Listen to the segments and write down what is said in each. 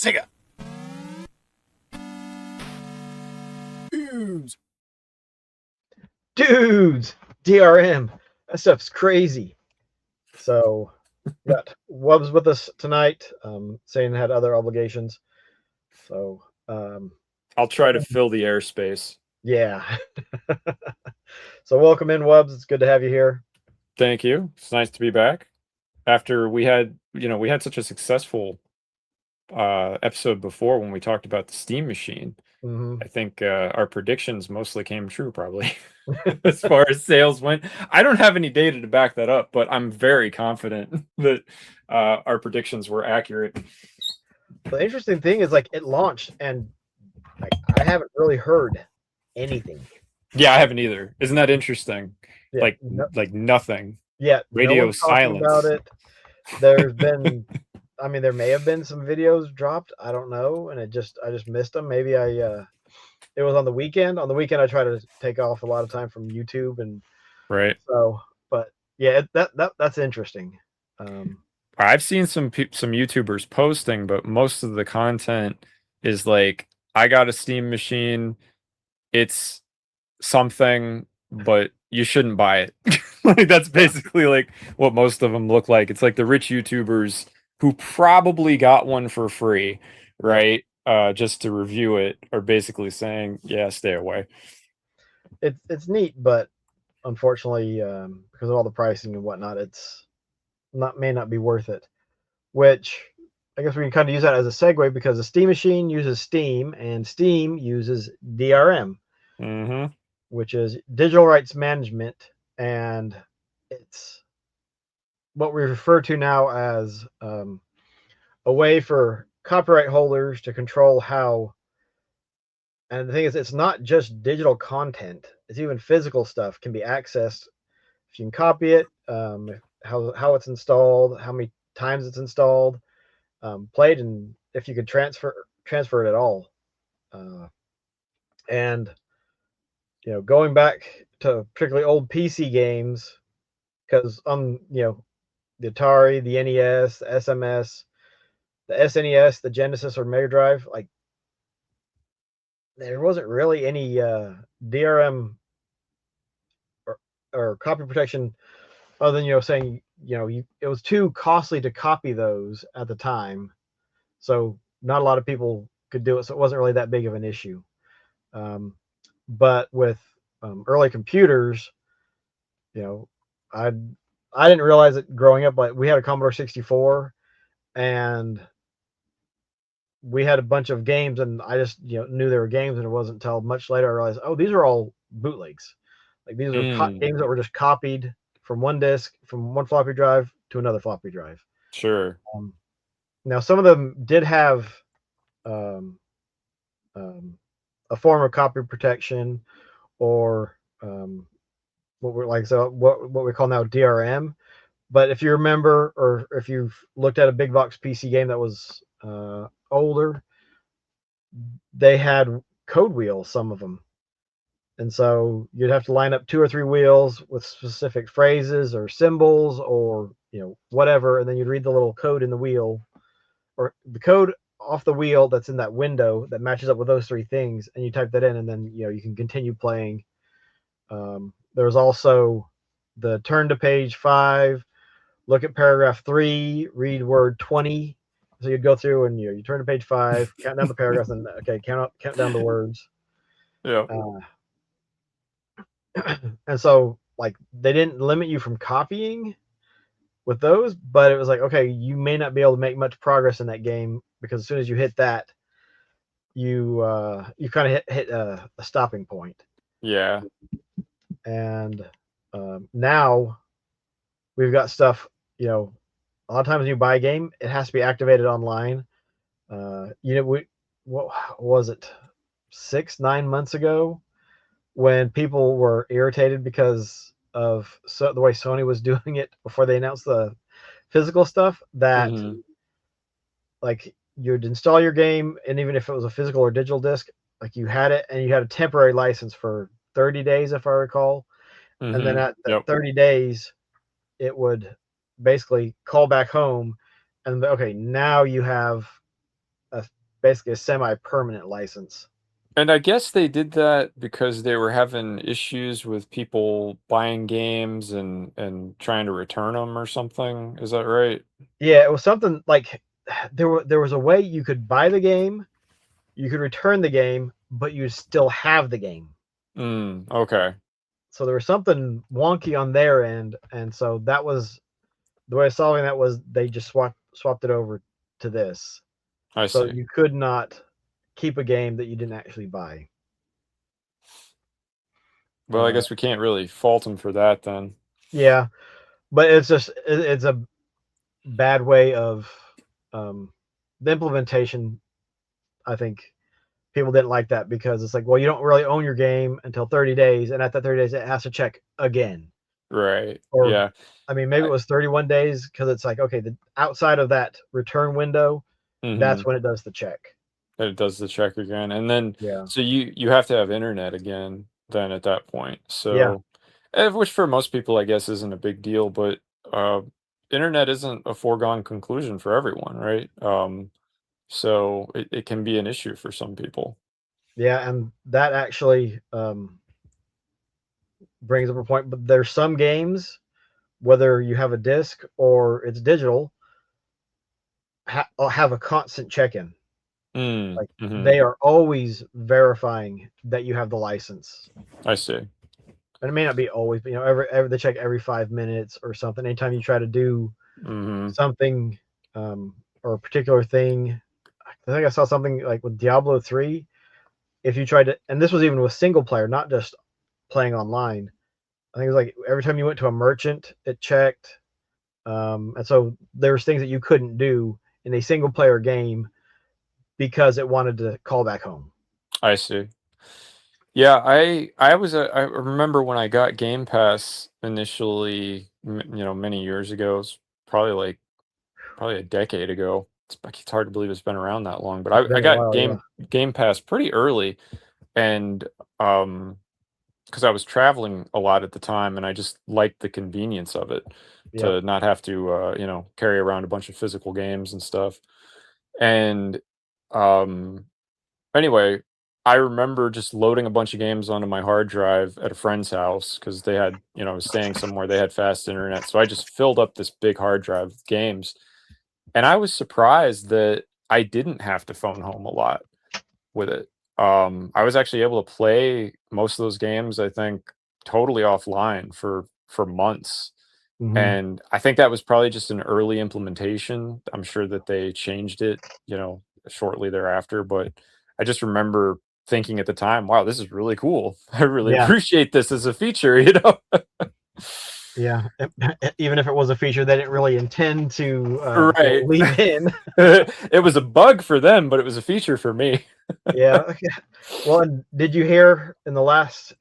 Sega. Wubs. Dudes, DRM, that stuff's crazy. So, got Wubs with us tonight. Saying had other obligations. So, I'll try to fill the airspace. yeah. So, welcome in, Wubs. It's good to have you here. Thank you. It's nice to be back. After we had such a successful episode before when we talked about the Steam machine. Mm-hmm. I think our predictions mostly came true, probably, as far as sales went. I don't have any data to back that up, but I'm very confident that our predictions were accurate. The interesting thing is, like, it launched, and like I haven't really heard anything. Yeah, I haven't either. Isn't that interesting? Yeah, Like nothing. yeah. No Radio one's talking silence. about it. There's been, I mean, there may have been some videos dropped. I don't know, and I just missed them. Maybe it was on the weekend. On the weekend, I try to take off a lot of time from YouTube, and Right. so, but yeah, that's interesting. I've seen some YouTubers posting, but most of the content is like, I got a Steam machine. It's something, but you shouldn't buy it. Like, that's basically like what most of them look like. It's like the rich YouTubers who probably got one for free, right? Just to review it, are basically saying, yeah, stay away. It's neat, but unfortunately, because of all the pricing and whatnot, it's may not be worth it. Which I guess we can kind of use that as a segue, because the Steam machine uses Steam, and Steam uses DRM, Mm-hmm. which is digital rights management, and it's what we refer to now as a way for copyright holders to control how. And the thing is, it's not just digital content; it's even physical stuff can be accessed. If you can copy it, how it's installed, how many times it's installed, played, and if you could transfer it at all. And going back to particularly old PC games, because on the Atari, the NES, the SMS, the SNES, the Genesis or Mega Drive, like there wasn't really any DRM or copy protection, other than saying it was too costly to copy those at the time, so not a lot of people could do it. So it wasn't really that big of an issue. But with early computers, I didn't realize it growing up, but we had a Commodore 64, and we had a bunch of games, and I just knew they were games, and it wasn't until much later I realized, oh, these are all bootlegs. Like, these are games that were just copied from one disk, from one floppy drive to another floppy drive. Sure. Now, some of them did have a form of copy protection, or what we call now DRM. But if you remember, or if you've looked at a big box PC game that was older, they had code wheels, some of them. And so you'd have to line up 2 or 3 wheels with specific phrases or symbols or whatever, and then you'd read the little code in the wheel, or the code off the wheel that's in that window that matches up with those 3 things, and you type that in, and then you can continue playing. There was also the turn to page 5, look at paragraph 3, read word 20. So you'd go through and you turn to page 5, count down the paragraphs, and okay, count down the words. Yeah. And so, like, they didn't limit you from copying with those, but it was like, okay, you may not be able to make much progress in that game, because as soon as you hit that, you kind of hit a stopping point. Yeah. And now we've got stuff. A lot of times when you buy a game, it has to be activated online. What was it, 6-9 months ago, when people were irritated because of the way Sony was doing it before they announced the physical stuff, that like you'd install your game, and even if it was a physical or digital disc, like you had it, and you had a temporary license for 30 days, if I recall. And then at 30 days, it would basically call back home, and okay, now you have basically a semi-permanent license. And I guess they did that because they were having issues with people buying games and trying to return them or something. Is that right? Yeah, it was something like there was a way you could buy the game, you could return the game, but you'd still have the game. Okay. So there was something wonky on their end, and so that was the way of solving that was they just swapped it over to this. I So see. you could not keep a game that you didn't actually buy. Well, I guess we can't really fault them for that then. Yeah, but it's a bad way of the implementation. I think people didn't like that because it's like, well, you don't really own your game until 30 days, and at that 30 days, it has to check again. Right. Or, Yeah. I mean, maybe it was 31 days because it's like, okay, the outside of that return window, Mm-hmm. that's when it does the check. That it does the check again. And then Yeah, so you have to have internet again then at that point. yeah, So which for most people I guess isn't a big deal, but uh internet isn't a foregone conclusion for everyone, right? So it can be an issue for some people. yeah, and that actually brings up a point. But there's some games, whether you have a disc or it's digital, have a constant check-in. Like Mm-hmm. they are always verifying that you have the license. I see. And it may not be always, but every they check every 5 minutes or something. Anytime you try to do Mm-hmm. something or a particular thing, I think I saw something like with Diablo 3. If you tried to, and this was even with single player, not just playing online. I think it was like every time you went to a merchant, it checked. And so there was things that you couldn't do in a single player game because it wanted to call back home. I see. Yeah, I remember when I got Game Pass initially, many years ago. It's probably a decade ago. It's hard to believe it's been around that long, but It's I been a got while, yeah. Game Pass pretty early, and because I was traveling a lot at the time, and I just liked the convenience of it Yep. to not have to carry around a bunch of physical games and stuff. And um, anyway, I remember just loading a bunch of games onto my hard drive at a friend's house because they had, I was staying somewhere, they had fast internet. So I just filled up this big hard drive with games. And I was surprised that I didn't have to phone home a lot with it. I was actually able to play most of those games, I think, totally offline for months. Hmm. And I think that was probably just an early implementation. I'm sure that they changed it, shortly thereafter, but I just remember thinking at the time, wow, this is really cool. I really Yeah. appreciate this as a feature. Yeah. Even if it was a feature they didn't really intend to Right. leave in. It was a bug for them, but it was a feature for me. Yeah. Well, and did you hear in the last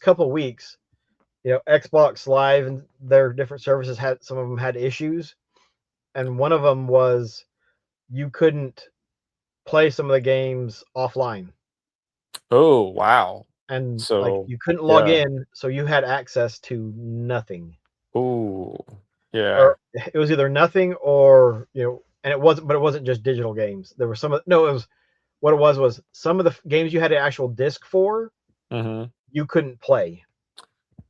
couple of weeks, Xbox Live and their different services had some of them had issues, and one of them was you couldn't play some of the games offline, Oh, wow. and like So, you couldn't log yeah. in, so you had access to nothing, Oh, yeah. or it was either nothing or and it wasn't just digital games. There were some of no, it was what it was some of the games you had an actual disc for Mhm. you couldn't play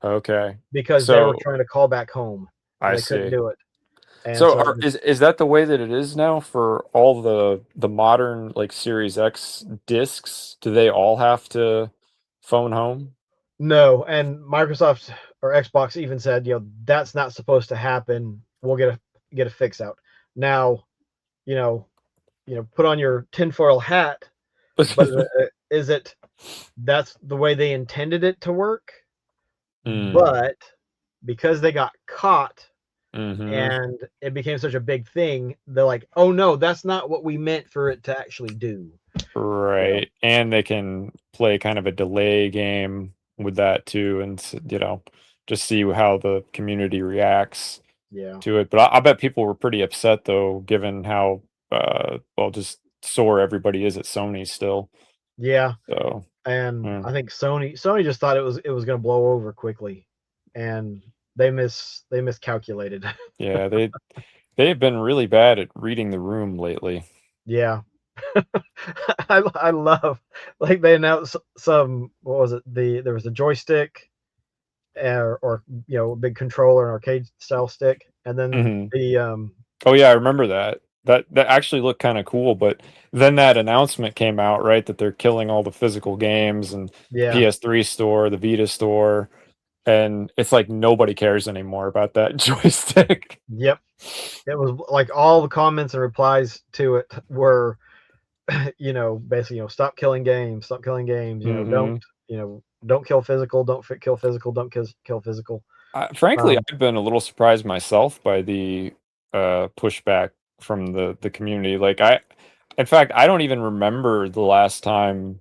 Okay. because they were So, trying to call back home and I they couldn't see. do it, and So, so is that the way that it is now for all the modern, like, Series X discs? Do they all have to phone home? no, and Microsoft or Xbox even said, that's not supposed to happen. We'll get a fix out. Now, you know, put on your tinfoil hat, but is it that's the way they intended it to work? Mm. But because they got caught Mhm. and it became such a big thing, they're like, "Oh no, that's not what we meant for it to actually do." Right, and they can play kind of a delay game with that too, and just see how the community reacts Yeah. to it. But I bet people were pretty upset though, given how well just sore everybody is at Sony still. Yeah. So And mm, I think Sony just thought it was going to blow over quickly, and they miscalculated. yeah, they've been really bad at reading the room lately. Yeah. I love, like, they announced some, what was it? There was a joystick, or a big controller, an arcade style stick, and then Mhm. the Oh, yeah, I remember that. That actually looked kinda cool, but then that announcement came out, right, that they're killing all the physical games and the yeah, PS3 store, the Vita store, and it's like nobody cares anymore about that joystick. yep. It was like all the comments and replies to it were, basically, stop killing games, stop killing games, Mhm. don't kill physical, don't kill physical, don't kill physical. Frankly, Um, I've been a little surprised myself by the, pushback from the community, like, in fact, I don't even remember the last time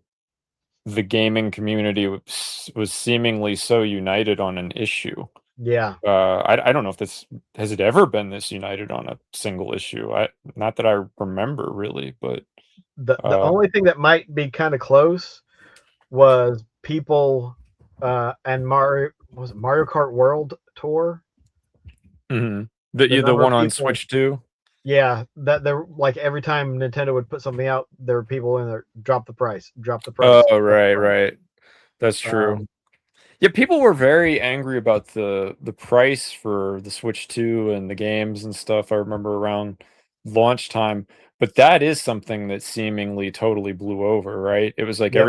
the gaming community was seemingly so united on an issue. yeah. I don't know if this has it ever been this united on a single issue? I not that I remember really, but, The uh only thing that might be kind of close was people, and Mario Kart World Tour. mhm. The The number of one on people, Switch too? yeah, that they're like, every time Nintendo would put something out, there were people in there, drop the price, drop the price, Oh, drop the right, price. right. That's true. Um, Yeah, people were very angry about the price for the Switch 2 and the games and stuff, I remember around launch time, but that is something that seemingly totally blew over, right? It was like yep,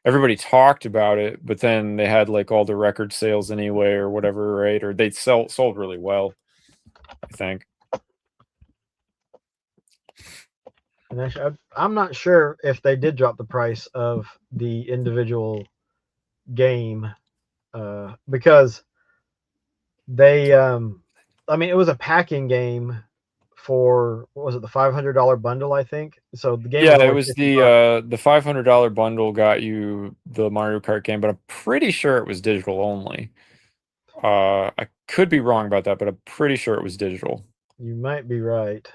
everybody talked about it, but then they had, like, all the record sales anyway or whatever, right? Or they sold really well, I think. and actually, I'm not sure if they did drop the price of the individual game, because they, I mean, it was a packing game for, what was it, the $500 bundle, I think. So the game was Yeah, it only was $50. the $500 bundle got you the Mario Kart game, but I'm pretty sure it was digital only. I could be wrong about that, but I'm pretty sure it was digital. You might be right.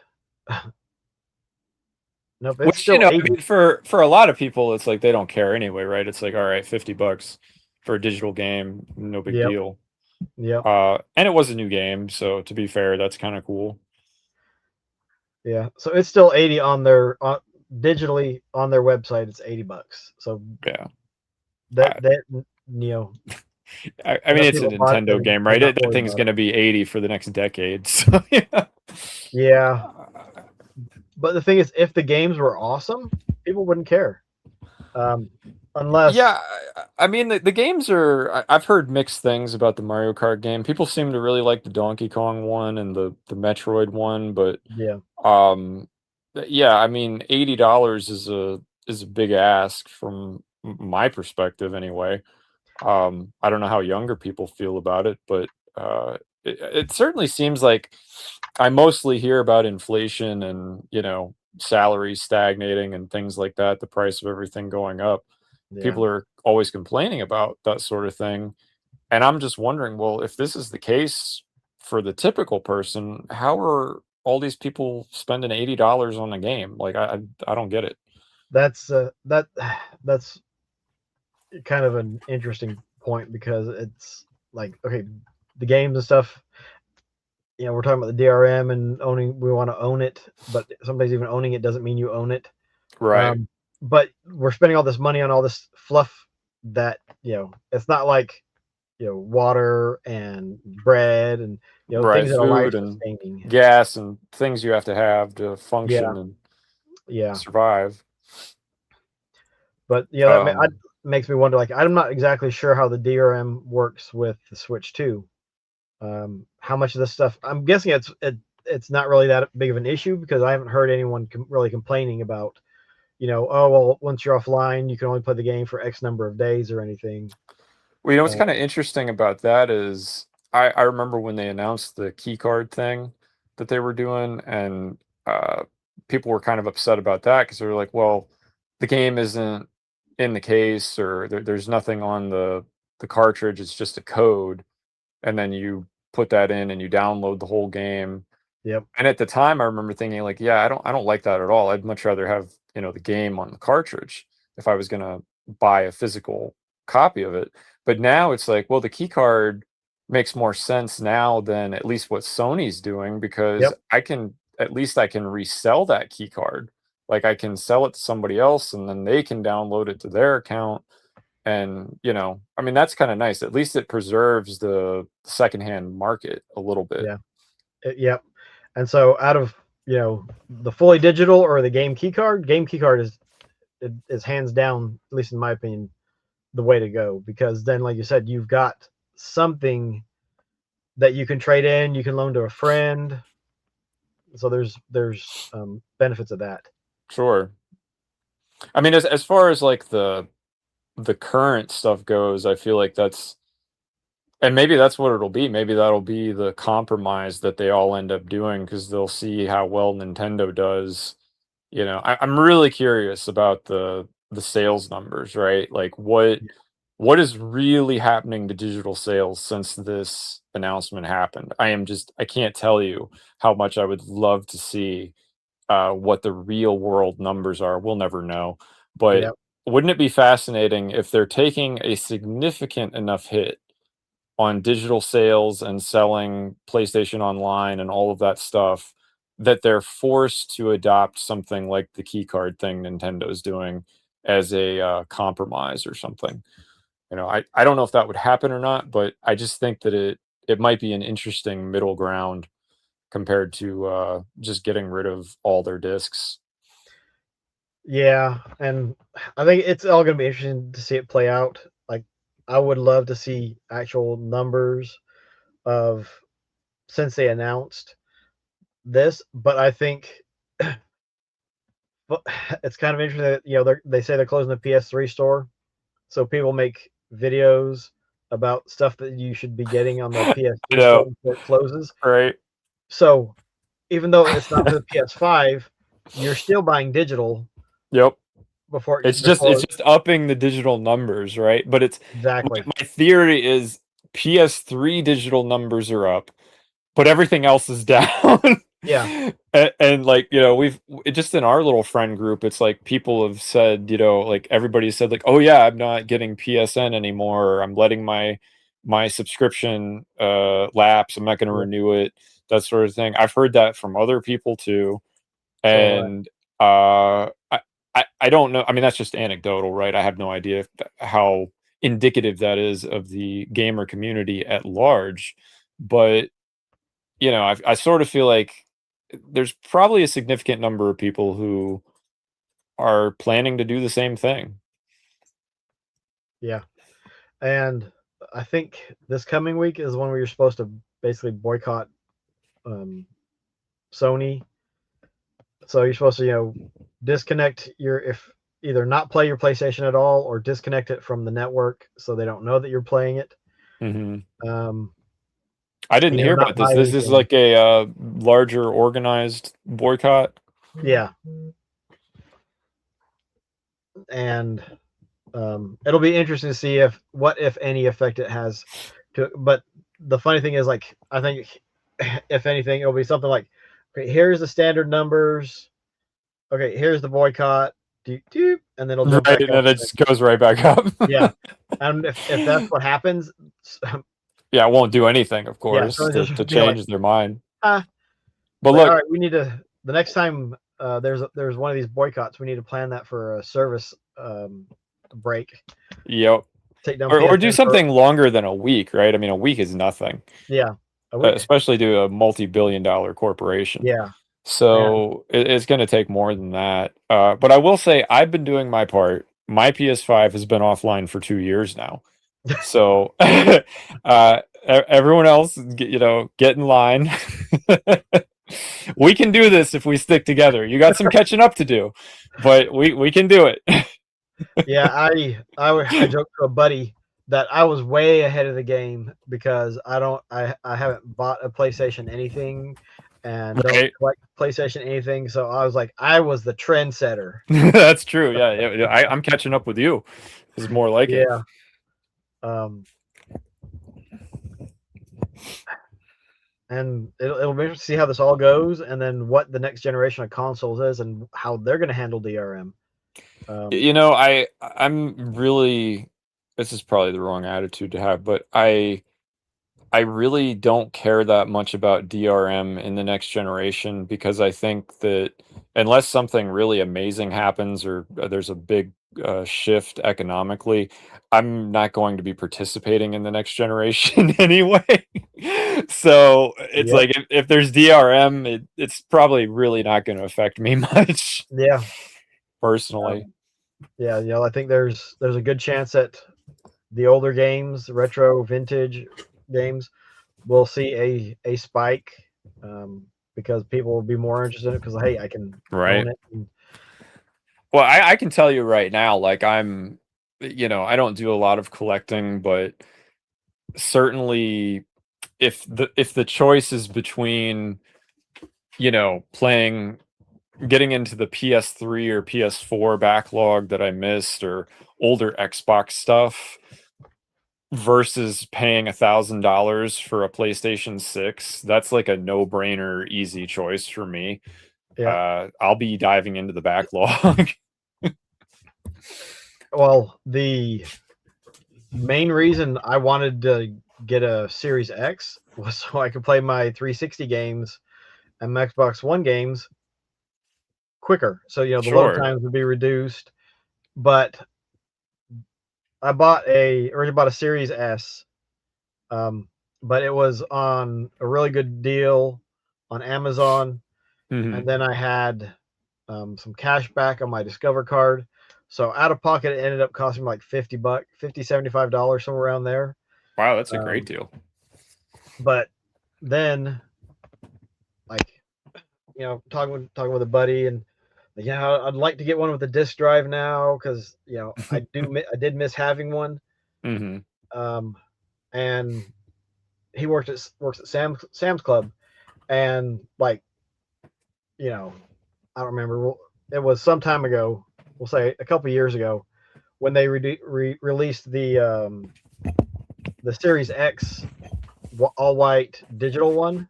Nope, it's Which, you still know, I 80. mean, for a lot of people, it's like they don't care anyway, right? It's like, all right, $50 for a digital game, no big Yep, deal. yep, And it was a new game, so to be fair, that's kind of cool. yeah. So it's still 80 on their, digitally on their website. It's $80. So Yeah. that I, that you know, I mean, enough it's a people bought it Nintendo that game, they're right? not That worried thing's about it. going to be 80 for the next decade. So, yeah. Yeah, but the thing is, if the games were awesome, people wouldn't care. Um, unless, Yeah, I mean the games are. I've heard mixed things about the Mario Kart game. People seem to really like the Donkey Kong one and the Metroid one, but yeah, um, yeah, I mean $80 is a big ask from my perspective anyway. I don't know how younger people feel about it, but it certainly seems like I mostly hear about inflation and salaries stagnating and things like that. The price of everything going up, yeah, people are always complaining about that sort of thing. And I'm just wondering, well, if this is the case for the typical person, how are all these people spending $80 on a game? Like I don't get it. that's kind of an interesting point, because it's like, okay, the games and stuff. We're talking about the DRM and owning. We want to own it, but sometimes even owning it doesn't mean you own it. Right, Um, but we're spending all this money on all this fluff that, it's not like, water and bread and, right. things that are life Food and sustaining. gas and things you have to have to Yeah, function and yeah. survive. But that Um, makes me wonder. Like, I'm not exactly sure how the DRM works with the Switch 2. How much of this stuff? I'm guessing it's not really that big of an issue, because I haven't heard anyone really complaining about, oh well, once you're offline, you can only play the game for X number of days or anything. well, what's Uh, kind of interesting about that is I remember when they announced the key card thing that they were doing, and uh, people were kind of upset about that because they were like, well, the game isn't in the case, or there's nothing on the cartridge. It's just a code, and then you put that in and you download the whole game. yep, And at the time, I remember thinking like, yeah, I don't like that at all. I'd much rather have, the game on the cartridge if I was gonna buy a physical copy of it. But now it's like, well, the key card makes more sense now than at least what Sony's doing because yep, I can resell that key card like I can sell it to somebody else and then they can download it to their account. And, I mean, that's kind of nice. At least it preserves the secondhand market a little bit. Yeah. Yep. And so out of, the fully digital or the game key card is hands down, at least in my opinion, the way to go, because then, like you said, you've got something that you can trade in, you can loan to a friend. So there's benefits of that. Sure. I mean, as far as like the current stuff goes, I feel like and maybe that's what it'll be. Maybe that'll be the compromise that they all end up doing because they'll see how well Nintendo does. I'm really curious about the sales numbers, right? Like what is really happening to digital sales since this announcement happened? I can't tell you how much I would love to see what the real world numbers are. We'll never know. But Yep. wouldn't it be fascinating if they're taking a significant enough hit on digital sales and selling PlayStation Online and all of that stuff that they're forced to adopt something like the keycard thing Nintendo's doing as a compromise or something? I don't know if that would happen or not, but I just think that it might be an interesting middle ground compared to just getting rid of all their discs. Yeah, and I think it's all going to be interesting to see it play out. Like, I would love to see actual numbers of since they announced this, but I think it's kind of interesting that they say they're closing the PS3 store, so people make videos about stuff that you should be getting on the I PS3 store know, before it closes. right? So even though it's not for the PS5, you're still buying digital Yep. before It's just upping the digital numbers, right? But it's exactly. my theory is PS3 digital numbers are up, but everything else is down. Yeah. And like, just in our little friend group, it's like people have said, like everybody said like, "Oh yeah, I'm not getting PSN anymore. Or I'm letting my subscription lapse. I'm not going to Yeah. renew it." That sort of thing. I've heard that from other people too. So have I. And I don't know. I mean, that's just anecdotal, right? I have no idea how indicative that is of the gamer community at large. But I sort of feel like there's probably a significant number of people who are planning to do the same thing. Yeah. And I think this coming week is when you're supposed to basically boycott Sony. So you're supposed to, disconnect if either not play your PlayStation at all or disconnect it from the network so they don't know that you're playing it. Hmm. Um, I didn't hear not about this. buy This is anything. like a larger organized boycott. Yeah. And it'll be interesting to see what if any effect it has but the funny thing is, like, I think if anything it'll be something like, okay, here's the standard numbers, okay, here's the boycott, doop, doop, and then it'll jump Right, back and up then it again. just goes right back up. Yeah. And if that's what happens, Yeah, it won't do anything, of yeah, course, so to just be like, change their mind. ah, But like, all look, right, we need to, the next time there's one of these boycotts, we need to plan that for a service break, yep. take down Or do PSN for, something longer than a week, right? I mean, a week is nothing, yeah, a week. especially to a multi-billion-dollar corporation. Yeah. And So it's going to take more than that. But I will say I've been doing my part. My PS5 has been offline for 2 years now. So everyone else, get in line. We can do this if we stick together. You got some catching up to do, but we can do it. yeah, I joked to a buddy that I was way ahead of the game because I haven't bought a PlayStation anything and don't Right? collect PlayStation anything. So I was like, I was the trendsetter. That's true. Yeah, yeah. I'm catching up with you. Is more like it. Yeah. Um, and it'll be interesting to see how this all goes, and then what the next generation of consoles is, and how they're going to handle DRM. I'm really. This is probably the wrong attitude to have, but I really don't care that much about DRM in the next generation because I think that unless something really amazing happens or there's a big shift economically, I'm not going to be participating in the next generation anyway. So it's Yep. like if there's DRM, it's probably really not going to affect me much Yeah. personally. Yeah. You know, I think there's a good chance that the older games, retro, vintage games, will see a spike, because people will be more interested in it because, hey, I can own Right. it. And, Well, I can tell you right now, like I don't do a lot of collecting, but certainly if the choice is between, playing getting into the PS3 or PS4 backlog that I missed or older Xbox stuff versus paying $1,000 for a PlayStation 6, that's like a no-brainer, easy choice for me. yeah. I'll be diving into the backlog. Well, the main reason I wanted to get a Series X was so I could play my 360 games and my Xbox One games quicker. So, you know, the load Sure. times would be reduced. But I originally bought a Series S, um, but it was on a really good deal on Amazon, Mhm. and then I had some cash back on my Discover card. So out of pocket, it ended up costing me like $50, $75, somewhere around there. Wow, that's a great Um, deal. but then, like, you know, talking with a buddy, and yeah, I'd like to get one with a disk drive now because, you know, I did miss having one. Mhm. Um, and he works at Sam's Club, and, like, you know, I don't remember. It was some time ago. We'll say a couple years ago when they released the Series X all white digital one.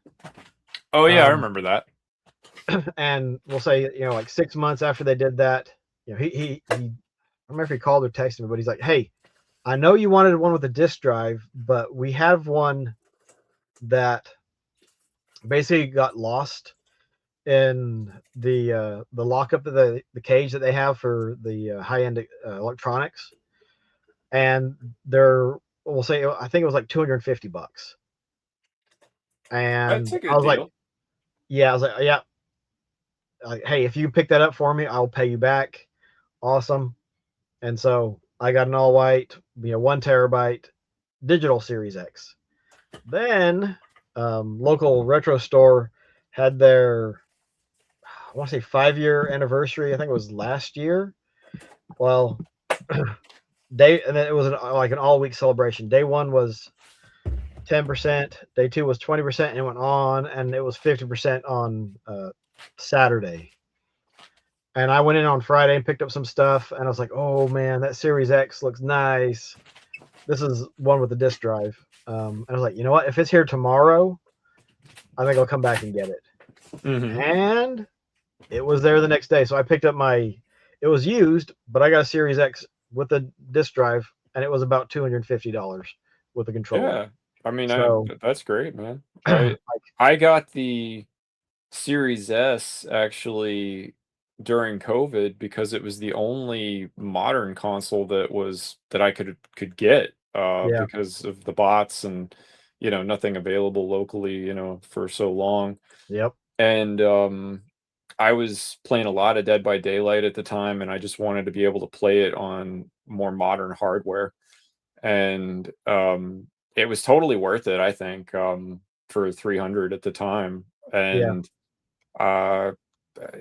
Oh, yeah, I Um, remember that. and we'll say, you know, like 6 months after they did that, you know, I don't remember if he called or texted me, but he's like, "Hey, I know you wanted one with a disk drive, but we have one that basically got lost in the lockup of the cage that they have for the high end electronics, and we'll say I think it was like $250." That's And a I good was like, deal. "Yeah," I was like, "Yeah, like, hey, if you pick that up for me, I'll pay you back." Awesome. And so I got an all white, 1 terabyte digital Series X. Then local retro store had their, I want to say, 5-year anniversary. I think it was last year. Well, and then it was like an all week celebration. Day one was 10%, day two was 20%, and it went on, and it was 50% on Saturday. And I went in on Friday and picked up some stuff, and I was like, "Oh man, that Series X looks nice. This is one with the disk drive." And I was like, "You know what? If it's here tomorrow, I think I'll come back and get it." Mhm. And it was there the next day. So I picked up it was used, but I got a Series X with a disk drive, and it was about $250 with a controller. Yeah. I mean, So that's great, man. I like, I got the Series S actually during COVID because it was the only modern console that I could get yeah, because of the bots and nothing available locally, for so long. yep, And I was playing a lot of Dead by Daylight at the time, and I just wanted to be able to play it on more modern hardware. And it was totally worth it, I think, for 300 at the time. yeah, And uh,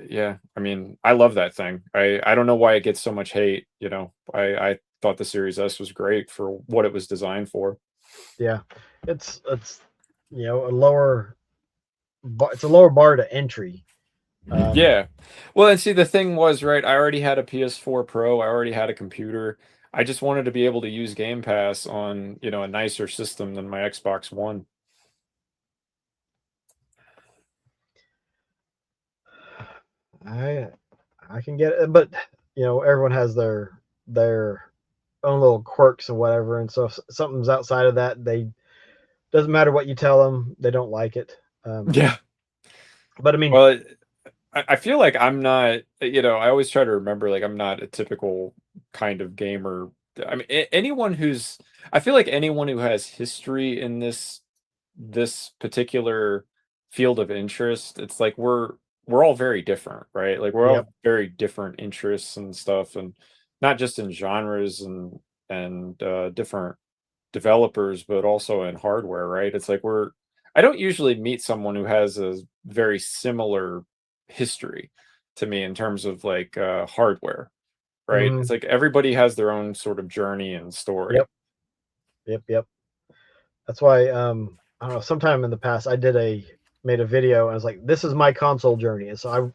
yeah, I mean, I love that thing. I don't know why it gets so much hate. I thought the Series S was great for what it was designed for. yeah. It's it's a lower bar to entry. Um, Yeah. Well, and see, the thing was, right, I already had a PS4 Pro, I already had a computer. I just wanted to be able to use Game Pass on, a nicer system than my Xbox One. I I can get it, but everyone has their own little quirks and whatever, and so if something's outside of that, they doesn't matter what you tell them, they don't like it. Yeah. But I mean, Well, I feel like I'm not, I always try to remember like I'm not a typical kind of gamer. I mean, anyone who's, I feel like anyone who has history in this particular field of interest, it's like we're all very different, right? Like we're Yep. all very different interests and stuff, and not just in genres and different developers, but also in hardware, right? It's like I don't usually meet someone who has a very similar history to me in terms of like hardware, right? Hmm. It's like everybody has their own sort of journey and story. Yep. Yep. Yep. That's why I don't know. Sometime in the past, made a video and I was like, "This is my console journey." And so I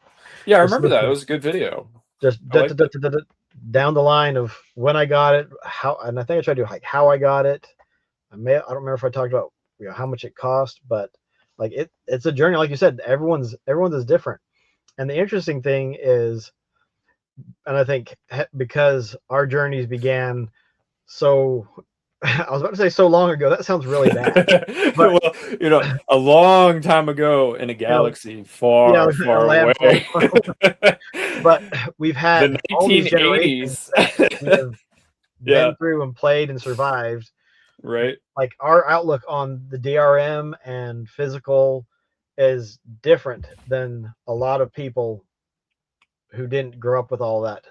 Yeah, I just remember that. It listed was a good video. just I liked it. down the line of when I got it, how, and I think I tried to do like how I got it. I don't remember if I talked about how much it cost, but like it's a journey. Like you said, everyone's is different. And the interesting thing is, and I think because our journeys began so, I was about to say so long ago. That sounds really bad, but Well, a long time ago in a you know, galaxy yeah, far, a far lab far, away. but we've The had all these generations 1980s. that we have Yeah, been through and played and survived. right. Like our outlook on the DRM and physical is different than a lot of people who didn't grow up with all that.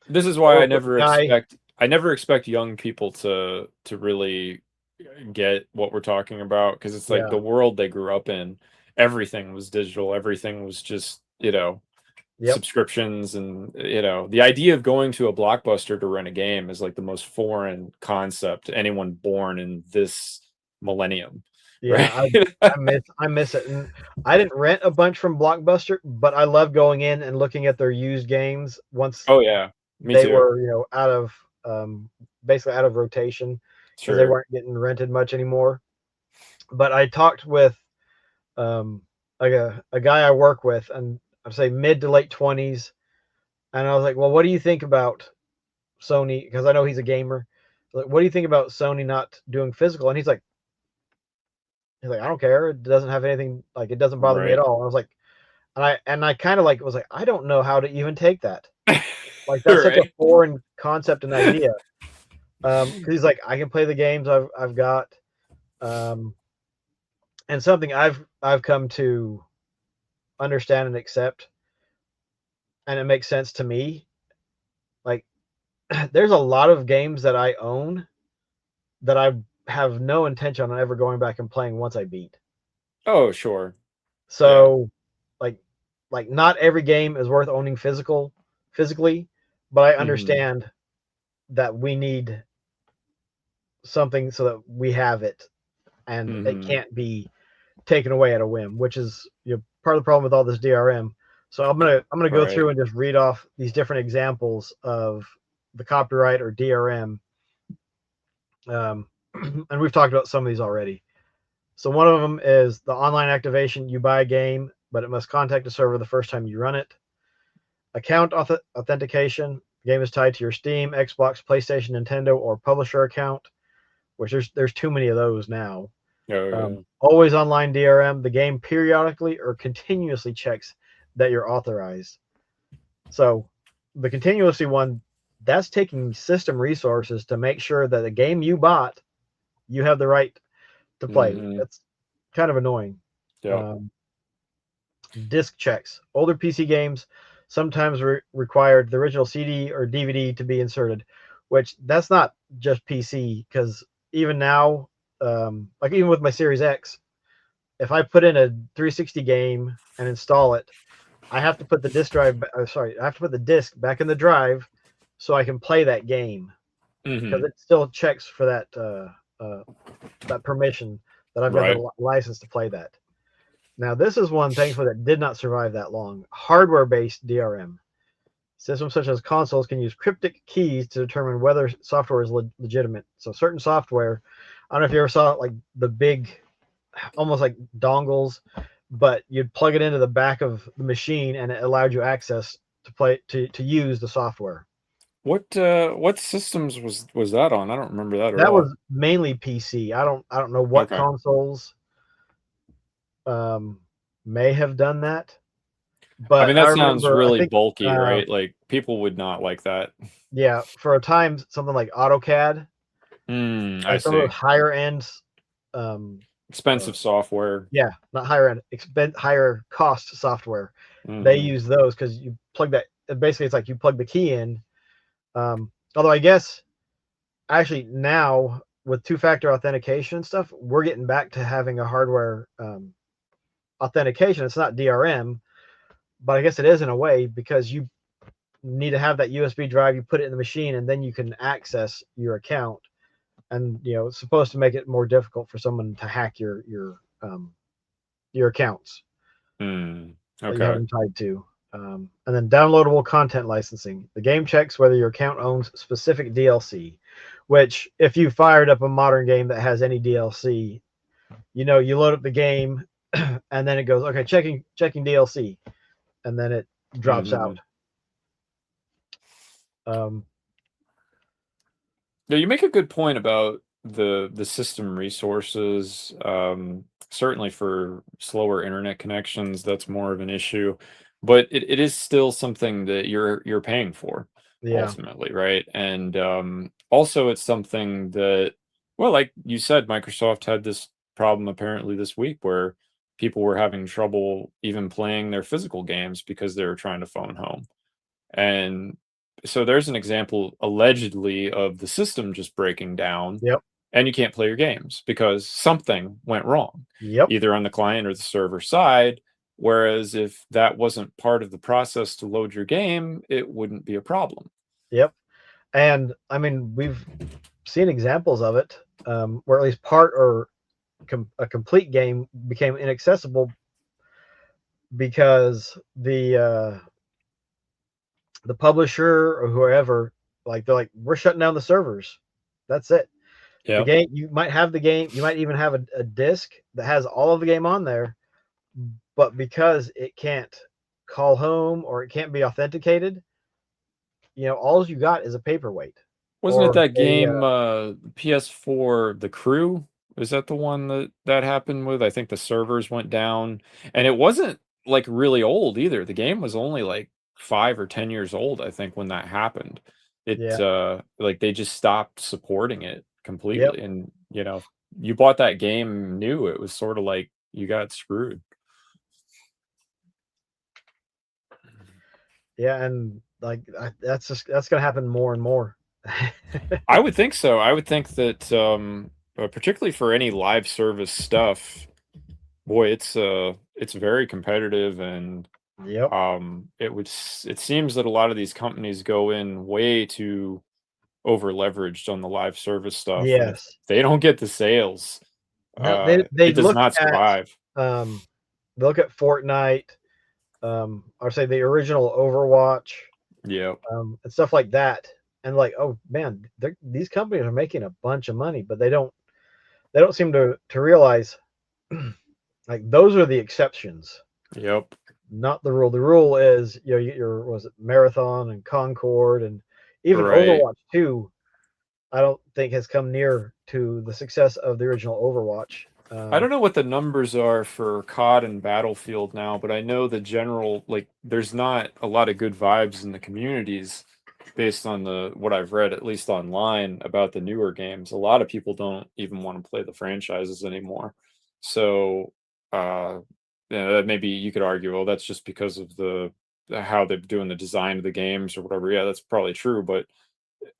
This is I why work with a guy. I never expect young people to really get what we're talking about, because it's like Yeah. the world they grew up in, everything was digital, everything was just, Yep. subscriptions, and the idea of going to a Blockbuster to rent a game is like the most foreign concept to anyone born in this millennium, Yeah. right? I miss it. And I didn't rent a bunch from Blockbuster, but I love going in and looking at their used games once Oh yeah, me they too. were, out of basically out of rotation because they Sure. weren't getting rented much anymore. But I talked with like a guy I work with, and I'd say mid to late 20s, and I was like, "Well, what do you think about Sony?" Because I know he's a gamer. Like, what do you think about Sony not doing physical? And he's like, "I don't care. It doesn't have anything. Like, it doesn't bother me at Right. all." And I was like, and I kind of like was like, I don't know how to even take that. Like, that's such a Right. foreign concept and idea. Because he's like, I can play the games I've got, um, and something I've come to understand and accept, and it makes sense to me. Like, there's a lot of games that I own that I have no intention on ever going back and playing once I beat. Oh, sure. Yeah. So, like, not every game is worth owning physically, but I Hmm. understand that we need something so that we have it, and it Hmm. can't be taken away at a whim, which is part of the problem with all this DRM. So I'm gonna go Right. through and just read off these different examples of the copyright or DRM, um, and we've talked about some of these already. So one of them is the online activation. You buy a game, but it must contact the server the first time you run it. Account authentication. The game is tied to your Steam, Xbox, PlayStation, Nintendo, or publisher account, which there's too many of those now. Oh yeah. Always online DRM. The game periodically or continuously checks that you're authorized. So the continuously one, that's taking system resources to make sure that the game you bought, you have the right to play. Hmm. That's kind of annoying. Yeah. Um, Disc checks. Older PC games sometimes required the original CD or DVD to be inserted, which that's not just PC, because even now, like even with my Series X, if I put in a 360 game and install it, I have to put the disk drive. Sorry, I have to put the disc back in the drive so I can play that game, because Hmm. it still checks for that permission that I've got Right. the license to play that. Now, this is one thankfully that did not survive that long. Hardware-based DRM. Systems such as consoles can use cryptic keys to determine whether software is legitimate. So certain software, I don't know if you ever saw like the big, almost like dongles, but you'd plug it into the back of the machine and it allowed you access to play to use the software. What systems was that on? I don't remember that at That all. was mainly PC. I don't know what Okay. consoles um, may have done that. I But mean, I that sounds remember, I really think, bulky, right? Like people would not like that. yeah, for a time, something like AutoCAD, I like some of see. those higher end, um, uh, Expensive software. yeah, not higher end, higher cost software. They Hmm. use those because you plug that. Basically, it's like you plug the key in. Although I guess actually now with two-factor authentication and stuff, we're getting back to having a hardware authentication. It's not DRM, but I guess it is in a way because you need to have that USB drive. You put it in the machine, and then you can access your account. And it's supposed to make it more difficult for someone to hack your accounts that you have Okay. them tied to. And then downloadable content licensing. The game checks whether your account owns specific DLC, which if you fired up a modern game that has any DLC, you load up the game and then it goes, okay, checking DLC, and then it drops Hmm. out. Um, Yeah, you make a good point about the system resources. Certainly for slower internet connections, that's more of an issue, but it is still something that you're paying for yeah, ultimately, right? And also, it's something that, well, like you said, Microsoft had this problem apparently this week where people were having trouble even playing their physical games because they were trying to phone home. And so there's an example allegedly of the system just breaking down yep, and you can't play your games because something went wrong, yep, either on the client or the server side. Whereas if that wasn't part of the process to load your game, it wouldn't be a problem. yep. And I mean, we've seen examples of it, where at least part or a complete game became inaccessible because the publisher or whoever, like, they're like, we're shutting down the servers. That's it. The Yep. game, you might have the game, you might even have a disc that has all of the game on there, but because it can't call home or it can't be authenticated, all you got is a paperweight Wasn't it or that game PS4 The Crew? Is that the one that happened with? I think the servers went down and it wasn't like really old either. The game was only like 5 or 10 years old, I think, when that happened. yeah, Like they just stopped supporting it yep, completely. And you bought that game new, it was sort of like you got screwed. yeah, and like that's gonna happen more and more. I would think so. I would think that particularly for any live service stuff, boy, it's very competitive and Yep, it seems that a lot of these companies go in way too over leveraged on the live service stuff, and if yes. they don't get the sales, No, they it does look not at survive. um, they look at Fortnite, or say the original Overwatch, Yeah. and stuff like that, and like, oh man, these companies are making a bunch of money, but they don't seem to realize like those are the exceptions, Yep. not the rule. The rule is your was it Marathon and Concord and even Right. Overwatch 2. I don't think has come near to the success of the original Overwatch. I don't know what the numbers are for COD and Battlefield now, but I know the general, like there's not a lot of good vibes in the communities based on the what I've read, at least online, about the newer games. A lot of people don't even want to play the franchises anymore. So uh that maybe you could argue, well, that's just because of how they're doing the design of the games or whatever. Yeah, that's probably true, but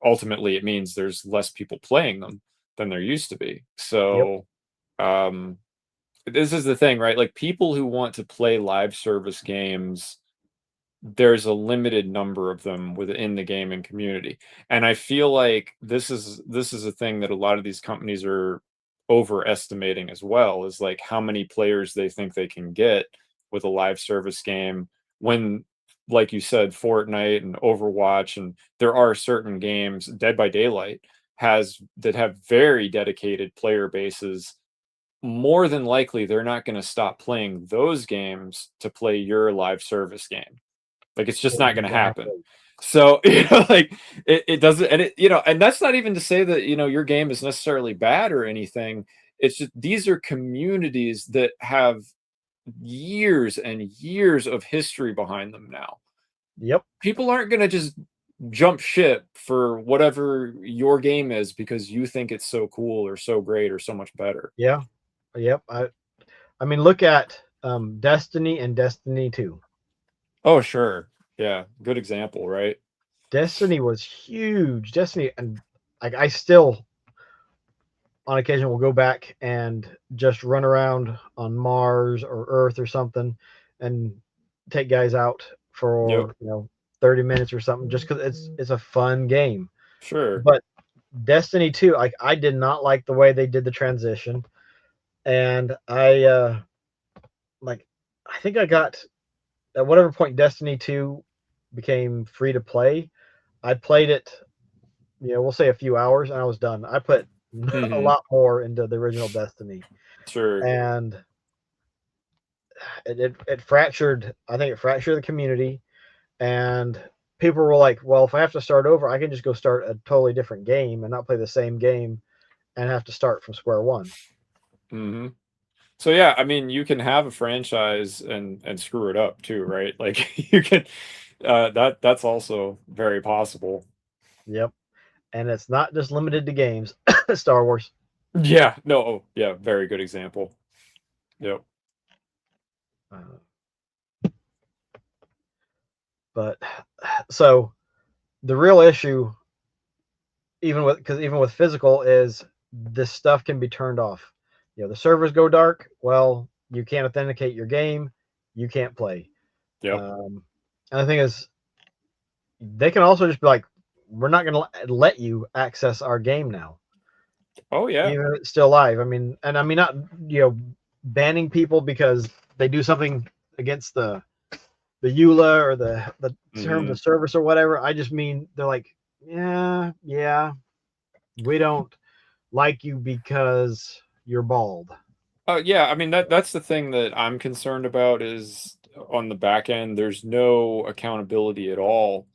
ultimately it means there's less people playing them than there used to be. Yep. So um this is the thing, right? Like people who want to play live service games, there's a limited number of them within the gaming community. And I feel like this is a thing that a lot of these companies are overestimating as well, is like how many players they think they can get with a live service game when, like you said, Fortnite and Overwatch, and there are certain games, Dead by Daylight has that have very dedicated player bases. More than likely they're not going to stop playing those games to play your live service game. Like it's just not going to happen. Exactly. So like it doesn't, and and that's not even to say that your game is necessarily bad or anything. It's just these are communities that have years and years of history behind them now. Yep. People aren't gonna just jump ship for whatever your game is because you think it's so cool or so great or so much better. Yeah. Yep. I mean, look at Destiny and Destiny 2. Oh, sure. Yeah, good example, right? Destiny was huge. Destiny, and like I still on occasion will go back and just run around on Mars or Earth or something and take guys out Yep, for 30 minutes or something just because it's a fun game. sure. But Destiny 2, like I did not like the way they did the transition. And like I think I got at whatever point Destiny 2 became free to play, I played it, we'll say a few hours and I was done. I put a Mhm, lot more into the original Destiny. sure. And it fractured, I think it fractured the community. And people were like, well, if I have to start over, I can just go start a totally different game and not play the same game and have to start from square one. Mhm. So, yeah, I mean, you can have a franchise and screw it up too, right? Like, you can that's also very possible. Yep. And it's not just limited to games. Star Wars. Yeah, no, oh, yeah, very good example. Yep. Uh, but so the real issue, even with physical, is this stuff can be turned off. The servers go dark. Well, you can't authenticate your game. You can't play. Yep. And the thing is, they can also just be like, we're not going to let you access our game now, Oh, yeah. even if it's still live. I mean, and I mean, not, banning people because they do something against the EULA or the terms of Mhm. service or whatever. I just mean they're like, yeah, we don't like you because you're bald. Oh, yeah, I mean, that's the thing that I'm concerned about is on the back end, there's no accountability at all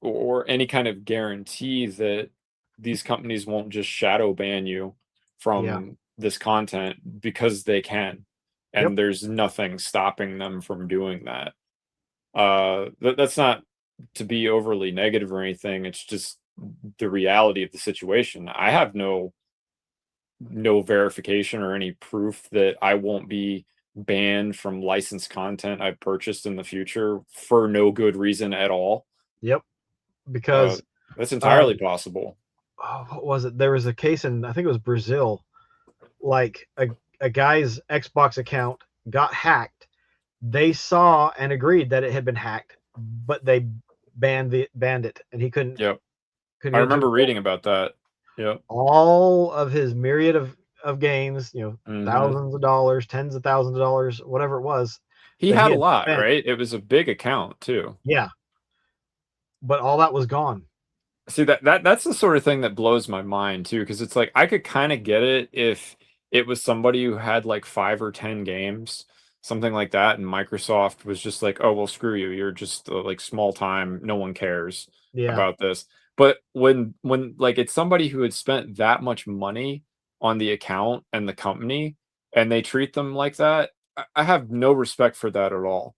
or any kind of guarantee that these companies won't just shadow ban you Yeah. from this content because they can, Yep. and there's nothing stopping them from doing that. That's not to be overly negative or anything, it's just the reality of the situation. I have no verification or any proof that I won't be banned from licensed content I've purchased in the future for no good reason at all. Yep. Uh, Because that's entirely um, possible. what was it? There was a case in, I think it was Brazil. Like a guy's Xbox account got hacked. They saw and agreed that it had been hacked, but they banned it, and he Yep. couldn't I get into remember the game. reading about that. Yep. All of his myriad of games, Mhm. thousands of dollars, tens of thousands of dollars, whatever it was He that he had a had lot, spent. right? It was a big account too. Yeah, but all that was gone. See, that's the sort of thing that blows my mind too, because it's like I could kind of get it if it was somebody who had like 5 or 10 games, something like that, and Microsoft was just like, "Oh, well, screw you. You're just like small time. No one cares Yeah. about this." But when like it's somebody who had spent that much money on the account and the company, and they treat them like that, I have no respect for that at all.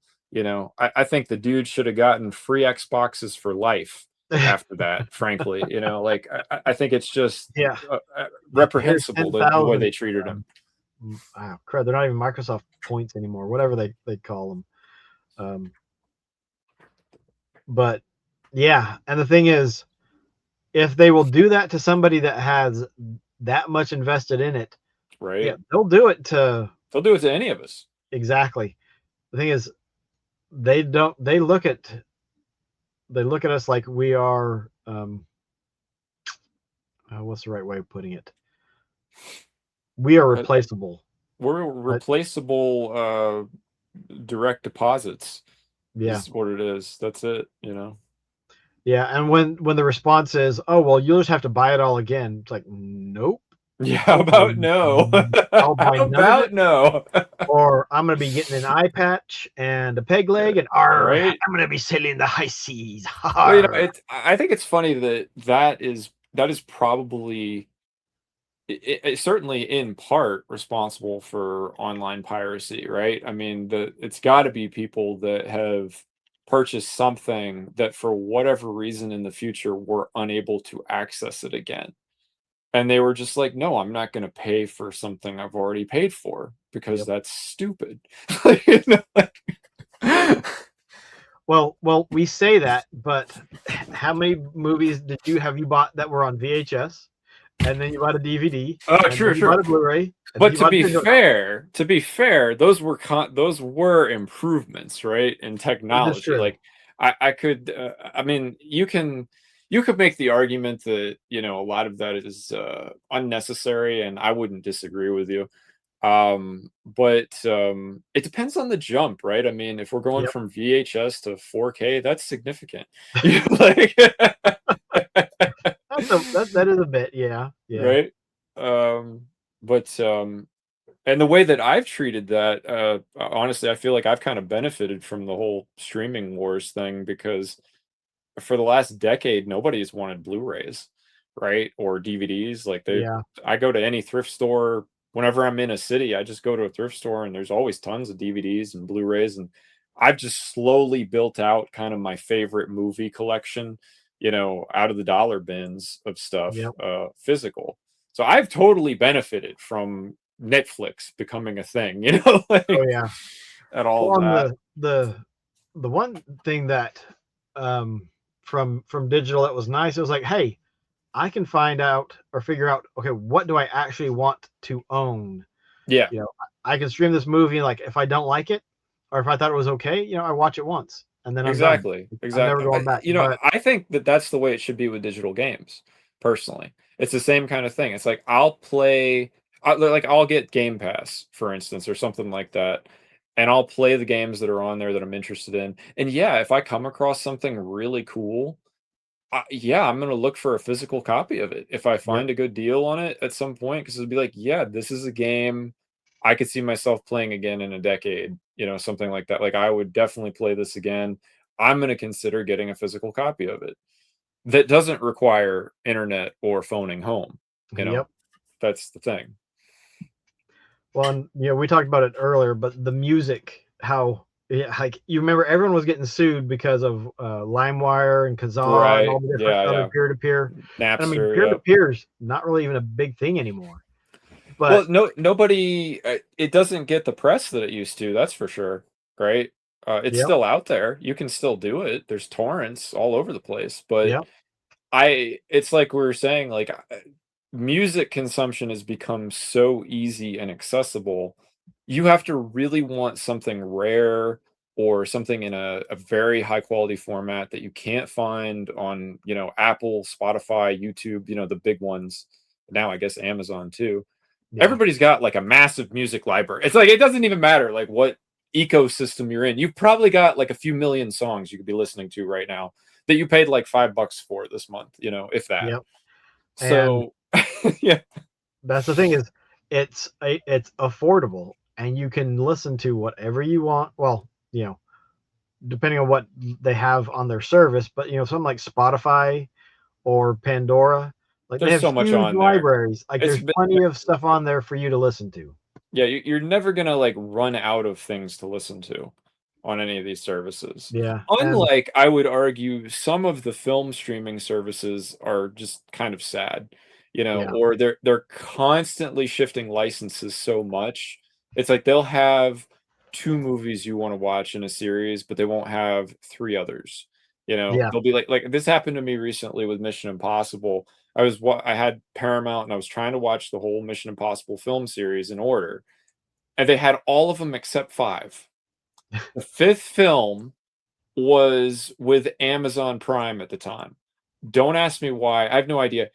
I think the dude should have gotten free Xboxes for life after that, frankly. Like I think it's just Yeah. Like, here's reprehensible the way 10,000. they treated him. Crap, they're not even Microsoft points anymore, whatever they call them. Um, but yeah, and the thing is, if they will do that to somebody that has that much invested in it, yeah, Right? they'll do it to They'll do it to any of us. exactly. The thing is, they don't. They look at us like we are. What's the right way of putting it? We are Uh, replaceable. we're But replaceable direct deposits yeah, is what it is. That's it. yeah. And when the response is, "Oh well, you'll just have to buy it all again," it's like, nope. Yeah, how I'll buy about no? I'll How buy none of it, about no? or I'm gonna be getting an eye patch and a peg leg, and arr, Right? I'm gonna be sailing the high seas. Well, Arr. I think it's funny that is probably it's certainly in part responsible for online piracy, right? I mean, it's got to be people that have purchased something that for whatever reason in the future were unable to access it again. And they were just like, no, I'm not going to pay for something I've already paid for because Yep. that's stupid. Like, you know, like- Well, we say that, but how many movies have you bought that were on VHS, and then you bought a DVD, oh, and then true, you true. bought a Blu-ray, and then But you bought a digital copy? those were improvements, right, in That's technology. true. Like I could, I mean, you could make the argument that a lot of that is unnecessary, and I wouldn't disagree with you. But it depends on the jump, right? I mean, if we're going Yep. from VHS to 4K, that's significant. You know, like, That is a bit, yeah, yeah, right? But and the way that I've treated that, honestly, I feel like I've kind of benefited from the whole streaming wars thing because for the last decade, nobody's wanted Blu-rays, right? Or DVDs. yeah, I go to any thrift store whenever I'm in a city. I just go to a thrift store and there's always tons of DVDs and Blu-rays. And I've just slowly built out kind of my favorite movie collection, out of the dollar bins of stuff, yep. physical. So I've totally benefited from Netflix becoming a thing, Oh like yeah. at all Well, of on that. the one thing that from digital that was nice, it was like, hey, I can find out or figure out, okay, what do I actually want to own? Yeah. I can stream this movie, like if I don't like it, or if I thought it was okay, I watch it once and then I'm done. Exactly, I'm never exactly. going back. But I think that that's the way it should be with digital games, personally. It's the same kind of thing. It's like I'll get Game Pass, for instance, or something like that, and I'll play the games that are on there that I'm interested in. And yeah, if I come across something really cool, yeah, I'm gonna look for a physical copy of it if I yep, find a good deal on it at some point, because it'll be like, yeah, this is a game I could see myself playing again in a decade, something like that. Like I would definitely play this again. I'm gonna consider getting a physical copy of it that doesn't require internet or phoning home. You know, yep. that's the thing. Well, and we talked about it earlier, but the music, how like you remember everyone was getting sued because of LimeWire and Kazaa and all Right. the different Yeah, other yeah. peer-to-peer. And I mean, Napster, yeah. peer-to-peer is not really even a big thing anymore. But Well, nobody. It doesn't get the press that it used to. That's for sure. Right? It's yep, still out there. You can still do it. There's torrents all over the place. But yep, it's like we were saying. Like music consumption has become so easy and accessible. You have to really want something rare or something in a very high quality format that you can't find on Apple, Spotify, YouTube. The big ones. Now I guess Amazon too. yeah, Everybody's got like a massive music library. It's like it doesn't even matter like what ecosystem you're in. You've probably got like a few million songs you could be listening to right now that you paid like $5 for this month, if that. yep. And So yeah, that's the thing is, it's affordable, and you can listen to whatever you want. Well, depending on what they have on their service, but something like Spotify or Pandora, like they there's have so much huge on there. libraries. Like It's there's been, plenty of stuff on there for you to listen to. yeah, you're never gonna like run out of things to listen to on any of these services. Yeah, and Unlike, I would argue, some of the film streaming services are just kind of sad, yeah, or they're constantly shifting licenses so much. It's like they'll have two movies you want to watch in a series, but they won't have three others. yeah, They'll be like this happened to me recently with Mission Impossible. I had Paramount and I was trying to watch the whole Mission Impossible film series in order, and they had all of them except five. The fifth film was with Amazon Prime at the time. Don't ask me why. I have no idea.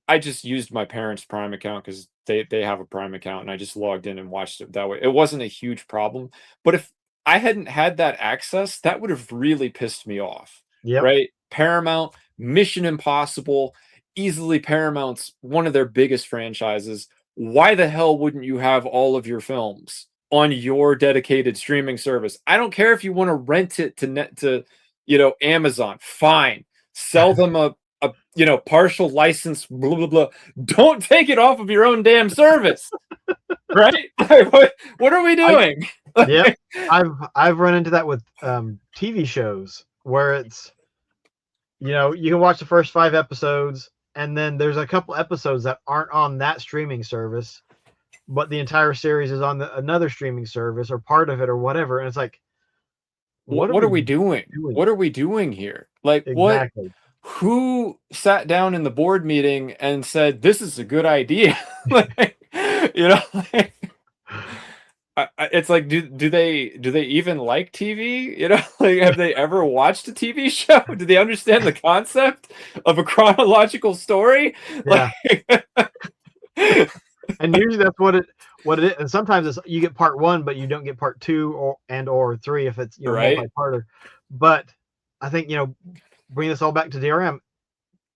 I just used my parents' Prime account because they have a Prime account, and I just logged in and watched it that way. It wasn't a huge problem, but if I hadn't had that access, that would have really pissed me off, yep, right? Paramount, Mission Impossible, easily Paramount's one of their biggest franchises. Why the hell wouldn't you have all of your films on your dedicated streaming service? I don't care if you want to rent it to Amazon. Fine. Sell them a a partial license, blah blah blah. Don't take it off of your own damn service, right? What are we doing? Yep, I've run into that with TV shows where it's, you can watch the first 5 episodes, and then there's a couple episodes that aren't on that streaming service, but the entire series is on another streaming service or part of it or whatever, and it's like, What are we doing? What are we doing here? Like, exactly? Who sat down in the board meeting and said this is a good idea? Like, like, it's like, do they even like TV? Like, have they ever watched a TV show? Do they understand the concept of a chronological story? Yeah. Like, and usually that's what it is. And sometimes it's, you get part 1, but you don't get part 2 or 3 if it's right. multi-parter. But I think bring this all back to DRM.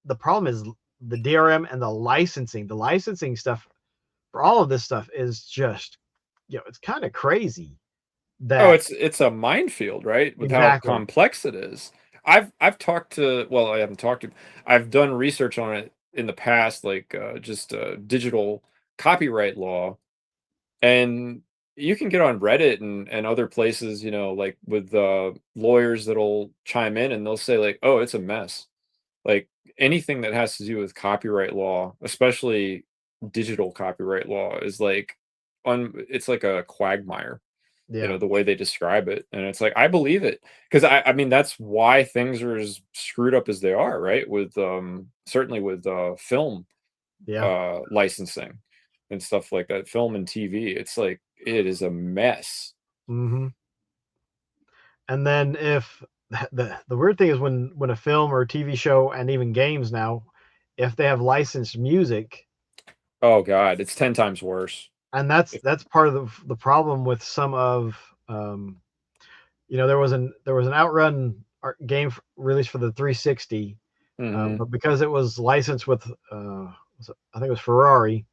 The problem is the DRM and the licensing. The licensing stuff for all of this stuff is just, it's kind of crazy. It's a minefield, right? With exactly. how complex it is. I've talked to, well, I haven't talked to, I've done research on it in the past, like just digital copyright law, and you can get on Reddit and other places, like with lawyers that'll chime in and they'll say like, oh, it's a mess. Like anything that has to do with copyright law, especially digital copyright law, is like it's like a quagmire. Yeah. The way they describe it, and it's like, I believe it, because I mean that's why things are as screwed up as they are, right? With certainly with film licensing and stuff like that, film and TV. It's like, it is a mess. Mm-hmm. And then if the weird thing is when a film or a TV show, and even games now, if they have licensed music, oh god, it's 10 times worse. And that's part of the problem with some of there was an Outrun game released for the 360, but because it was licensed with I think it was Ferrari,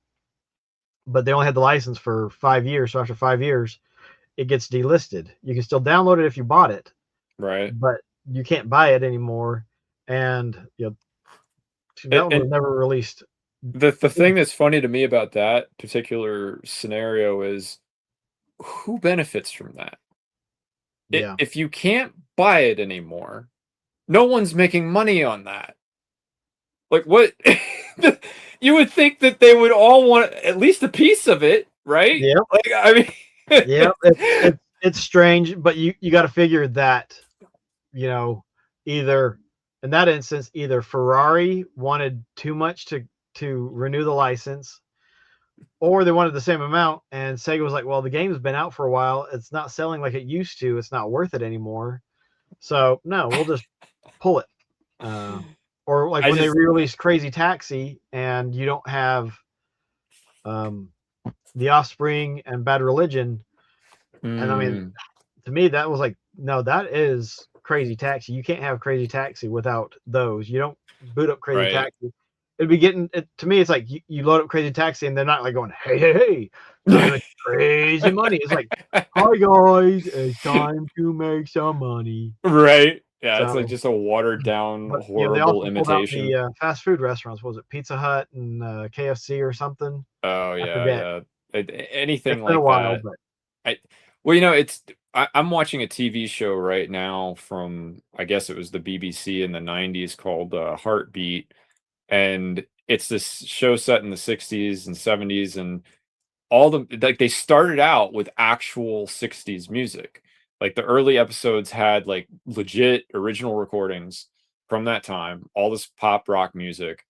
but they only had the license for 5 years. So after 5 years, it gets delisted. You can still download it if you bought it, right? But you can't buy it anymore, and that one was never released. The thing that's funny to me about that particular scenario is, who benefits from that? Yeah. If you can't buy it anymore, no one's making money on that. Like, what? You would think that they would all want at least a piece of it, right? Yeah. Like, I mean, yeah, it's strange, but you got to figure that, either in that instance, either Ferrari wanted too much to renew the license, or they wanted the same amount, and Sega was like, well, the game's been out for a while, it's not selling like it used to, it's not worth it anymore, so no, we'll just pull it. Or like when they re-released Crazy Taxi and you don't have The Offspring and Bad Religion, and I mean, to me that was like, no, that is Crazy Taxi, you can't have Crazy Taxi without those. You don't boot up Crazy Taxi. It'd be getting it, to me. It's like you load up Crazy Taxi and they're not like going, hey, crazy money. It's like, hi guys, it's time to make some money. Right. Yeah, it's like just a watered down, horrible imitation. The fast food restaurants, was it Pizza Hut and KFC or something? Oh yeah. Anything like a while, that. But well, I'm watching a TV show right now from, I guess it was the BBC in the 90s, called Heartbeat. And it's this show set in the 60s and 70s, and like they started out with actual 60s music. Like the early episodes had like legit original recordings from that time, all this pop rock music.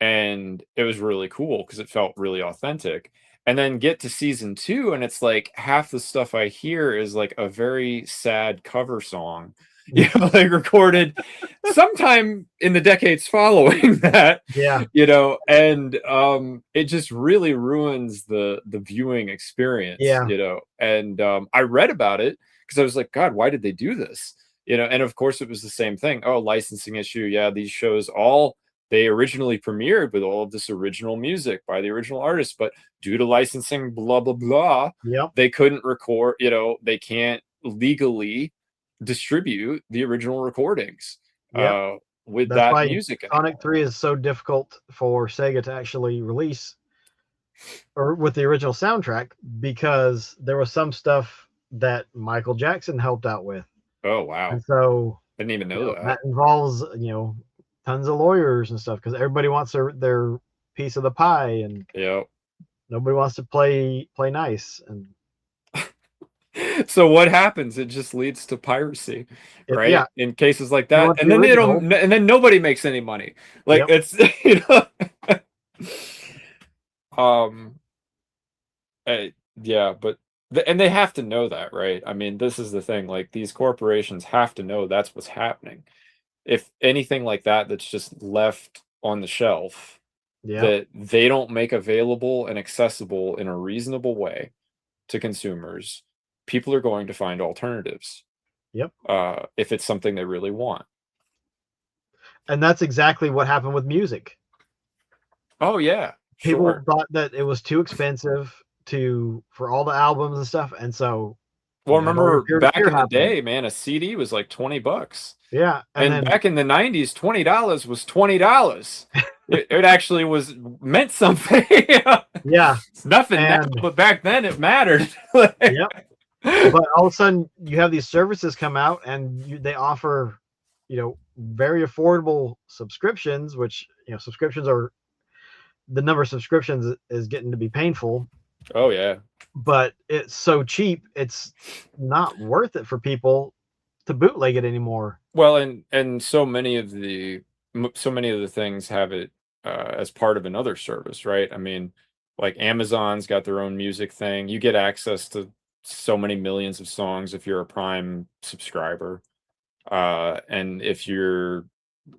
And it was really cool because it felt really authentic. And then get to season 2, and it's like half the stuff I hear is like a very sad cover song, like recorded sometime in the decades following that. Yeah. And it just really ruins the viewing experience. Yeah. And I read about it because I was like, God, why did they do this? And of course it was the same thing. Oh, licensing issue. Yeah, these shows they originally premiered with all of this original music by the original artist, but due to licensing, blah, blah, blah, they couldn't record, they can't legally distribute the original recordings. with That's that why music Sonic anymore. 3 is so difficult for Sega to actually release, or with the original soundtrack, because there was some stuff that Michael Jackson helped out with. Oh wow, And so, didn't even know that that. involves, tons of lawyers and stuff, because everybody wants their piece of the pie, and Yep. nobody wants to play nice. And So what happens? It just leads to piracy, yeah, right? In cases like you that, want and the then they original. don't, and then nobody makes any money. Like Yep. it's you know, um, yeah, but and they have to know that, right? I mean, this is the thing. Like these corporations have to know that's what's happening. If anything like that that's just left on the shelf Yep. that they don't make available and accessible in a reasonable way to consumers, people are going to find alternatives Yep. if it's something they really want. And that's exactly what happened with music. Oh yeah, People sure. thought that it was too expensive for all the albums and stuff, and so Well, you had all your remember back peer-to-peer in the happening. day, man, a CD was like $20. Yeah, and And then back in the 90s, $20 was $20. It actually was meant something. yeah, It's nothing now, and but back then it mattered. yep. But all of a sudden, you have these services come out, and they offer, very affordable subscriptions. Which, subscriptions are, the number of subscriptions is getting to be painful. Oh yeah. But it's so cheap, it's not worth it for people to bootleg it anymore. Well, and so many of the things have it as part of another service, right? I mean, like Amazon's got their own music thing. You get access to so many millions of songs if you're a Prime subscriber. And if you're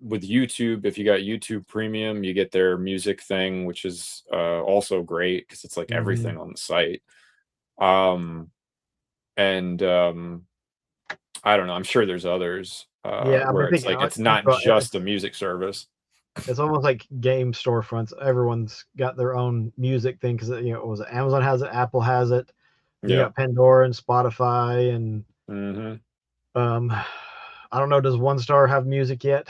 with YouTube, if you got YouTube Premium, you get their music thing, which is also great because it's like Mhm. everything on the site. Um, and I don't know. I'm sure there's others Yeah, I where mean, it's think, like it's think not about just a music service. it's almost like game storefronts. Everyone's got their own music thing, because Amazon has it, Apple has it. You Yeah. got Pandora and Spotify, and Hmm. um, I don't know. Does One Star have music yet?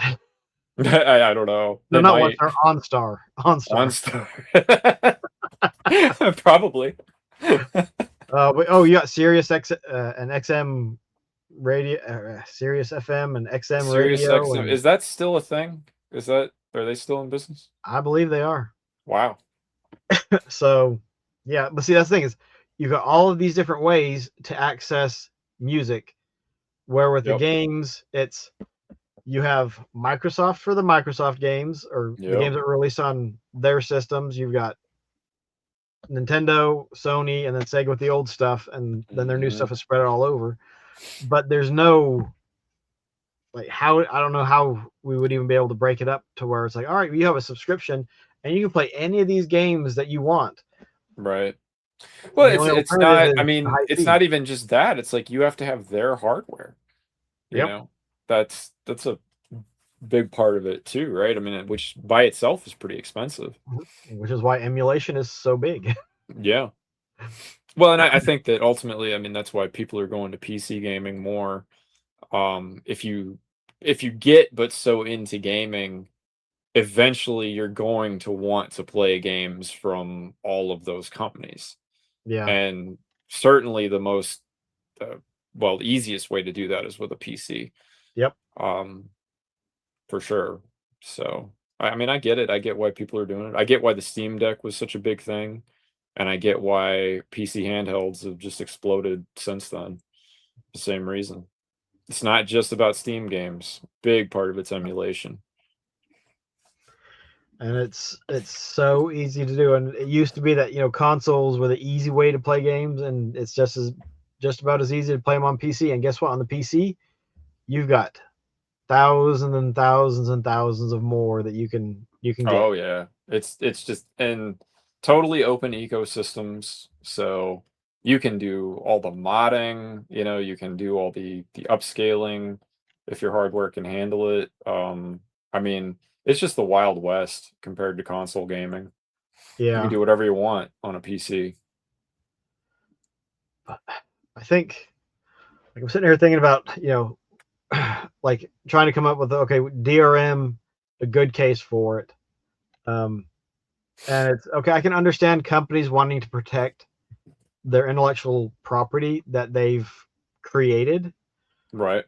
I don't know. No, They not One might. Star. OnStar. OnStar. OnStar. Probably. Oh, you got Sirius X and XM radio, Sirius FM and XM Sirius radio, XM. and Is that still a thing? Are they still in business? I believe they are. Wow. So, yeah, but see, that's the thing is, you've got all of these different ways to access music. Where with the Yep. games, it's you have Microsoft for the Microsoft games, or the Yep. games that were released on their systems. You've got Nintendo, Sony, and then Sega with the old stuff, and then their new Hmm. stuff is spread all over. But there's no, like, how, I don't know how we would even be able to break it up to where it's like, all right, you have a subscription and you can play any of these games that you want. Right. Well, And the only it's alternative not. I is the mean, high it's speed. not even just that. It's like you have to have their hardware. You Yep. know, that's a big part of it too, right? I mean, which by itself is pretty expensive. Which is why emulation is so big. Yeah. Well, and I think that ultimately, I mean, that's why people are going to PC gaming more. If you get but so into gaming, eventually you're going to want to play games from all of those companies. Yeah. And certainly the most uh, well, easiest way to do that is with a PC. Yep. Um, for sure. So, I mean, I get it. I get why people are doing it. I get why the Steam Deck was such a big thing, and I get why PC handhelds have just exploded since then. The same reason. It's not just about Steam games. Big part of it's emulation. And it's so easy to do. And it used to be that, consoles were the easy way to play games, and it's just about as easy to play them on PC. And guess what? On the PC, you've got thousands and thousands and thousands of more that you can get. Oh yeah. It's just and totally open ecosystems. So you can do all the modding, you can do all the upscaling if your hardware can handle it. I mean, it's just the Wild West compared to console gaming. You can Yeah. do whatever you want on a PC. But I think, like, I'm sitting here thinking about, like trying to come up with, okay, DRM, a good case for it. And it's okay. I can understand companies wanting to protect their intellectual property that they've created. Right.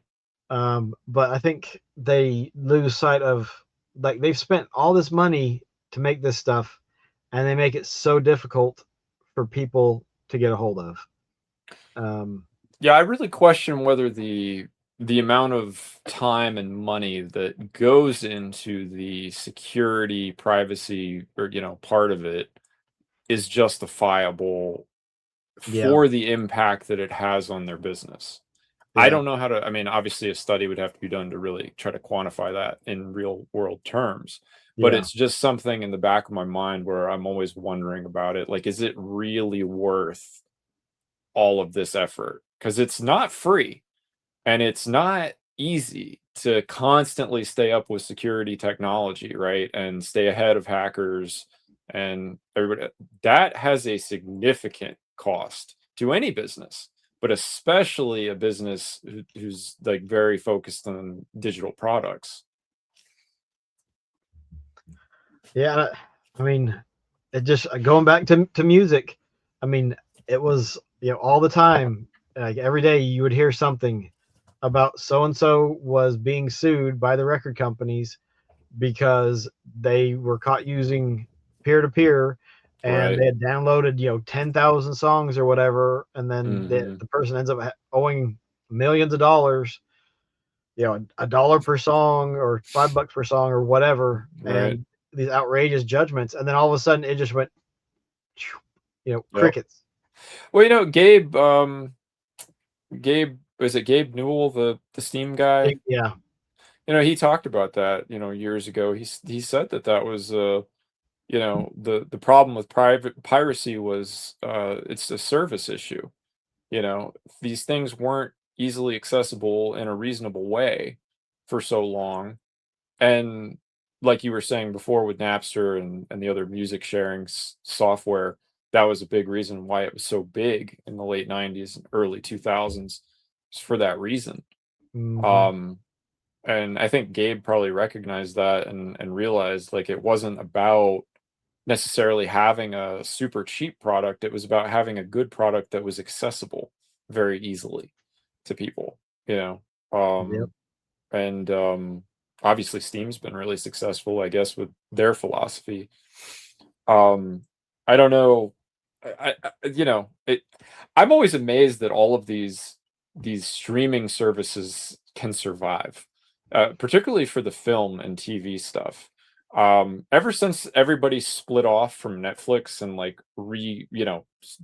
But I think they lose sight of, like, they've spent all this money to make this stuff, and they make it so difficult for people to get a hold of. Yeah, I really question whether the amount of time and money that goes into the security, privacy, or part of it is justifiable Yeah, for the impact that it has on their business. I yeah, don't know how to, I mean, obviously a study would have to be done to really try to quantify that in real world terms. But yeah, it's just something in the back of my mind where I'm always wondering about it. Like, is it really worth all of this effort? Because it's not free and it's not easy to constantly stay up with security technology, right? And stay ahead of hackers and everybody. That has a significant cost to any business, but especially a business who's like very focused on digital products. yeah. I mean, it just going back to music. I mean, it was, all the time, like every day you would hear something about so and so was being sued by the record companies because they were caught using peer to peer, and Right. they had downloaded 10,000 songs or whatever, and then Hmm. the person ends up owing millions of dollars, a dollar per song or $5 per song or whatever, Right. and these outrageous judgments, and then all of a sudden it just went, Yep. crickets. Well, Gabe, was it Gabe Newell, the Steam guy? Yeah, He talked about that, years ago. He said that that was the problem with private piracy was it's a service issue. These things weren't easily accessible in a reasonable way for so long. And like you were saying before with Napster and the other music sharing software, that was a big reason why it was so big in the late 90s and early 2000s, for that reason. hmm, Um, and I think Gabe probably recognized that and realized like it wasn't about necessarily having a super cheap product. It was about having a good product that was accessible very easily to people, you know. yep, Um, and obviously Steam's been really successful, I guess, with their philosophy. Um, I don't know. I'm always amazed that all of these streaming services can survive, particularly for the film and TV stuff. Ever since everybody split off from Netflix and like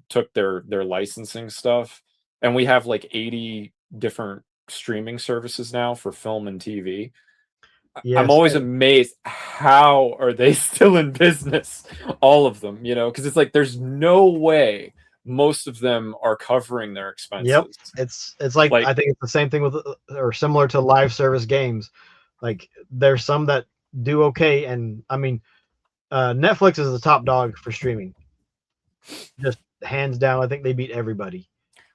took their licensing stuff, and we have like 80 different streaming services now for film and TV. I'm yes, always amazed how are they still in business, all of them, because it's like there's no way most of them are covering their yep. expenses. It's like, Like, I think it's the same thing with, or similar to live service games. Like, there's some that do okay, and I mean, Netflix is the top dog for streaming, just hands down. I think they beat everybody.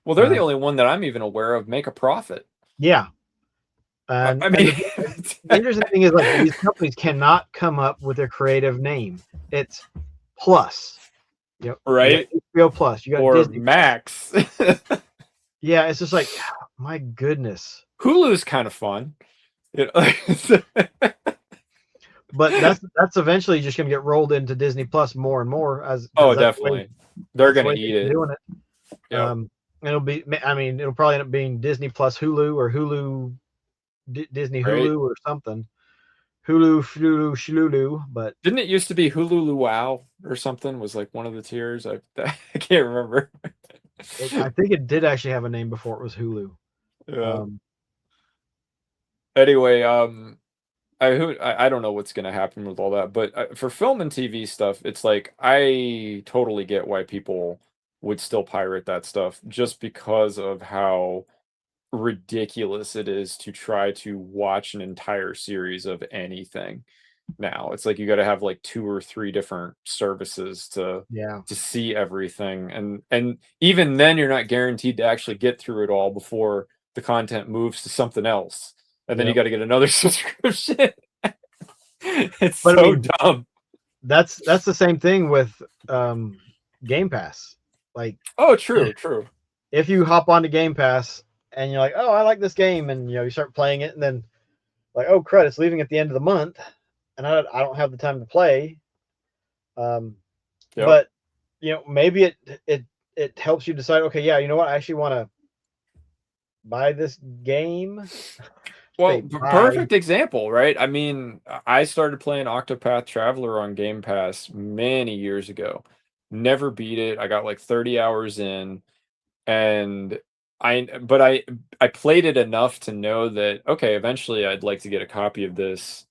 well, they're the Uh, only one that I'm even aware of make a profit. yeah, I and mean, the interesting thing is, like, these companies cannot come up with their creative name. It's Plus. You got right? HBO Plus. You got Or Disney Plus. Max. Yeah, it's just like, my goodness. Hulu's kind of fun. You know? But that's eventually just going to get rolled into Disney Plus more and more, as Oh, because definitely. They're that's the gonna way eat they're it. doing it. Yep. It'll be. I mean, it'll probably end up being Disney Plus Hulu, or Hulu Disney Right? Hulu or something. Hulu Shululu. But Didn't it used to be Hulu Luau or something? Was like one of the tiers. I can't remember. I think it did actually have a name before it was Hulu. Yeah. Um, Anyway, I don't know what's gonna happen with all that, but for film and TV stuff, it's like I totally get why people would still pirate that stuff just because of how ridiculous it is to try to watch an entire series of anything now. It's like you got to have like two or three different services yeah, to see everything, and even then you're not guaranteed to actually get through it all before the content moves to something else. and then you got to get another subscription. It's But so I mean, dumb. That's the same thing with Game Pass. Like, Oh, true. if you hop onto Game Pass and you're like, oh, I like this game, and you start playing it, and then like, oh crud, it's leaving at the end of the month, and I don't have the time to play. Yep. But maybe it helps you decide, okay, yeah, you know what, I actually want to buy this game. Well, Say buy. perfect example, right? I mean, I started playing Octopath Traveler on Game Pass many years ago. Never beat it. I got like 30 hours in, and I played it enough to know that okay, eventually I'd like to get a copy of this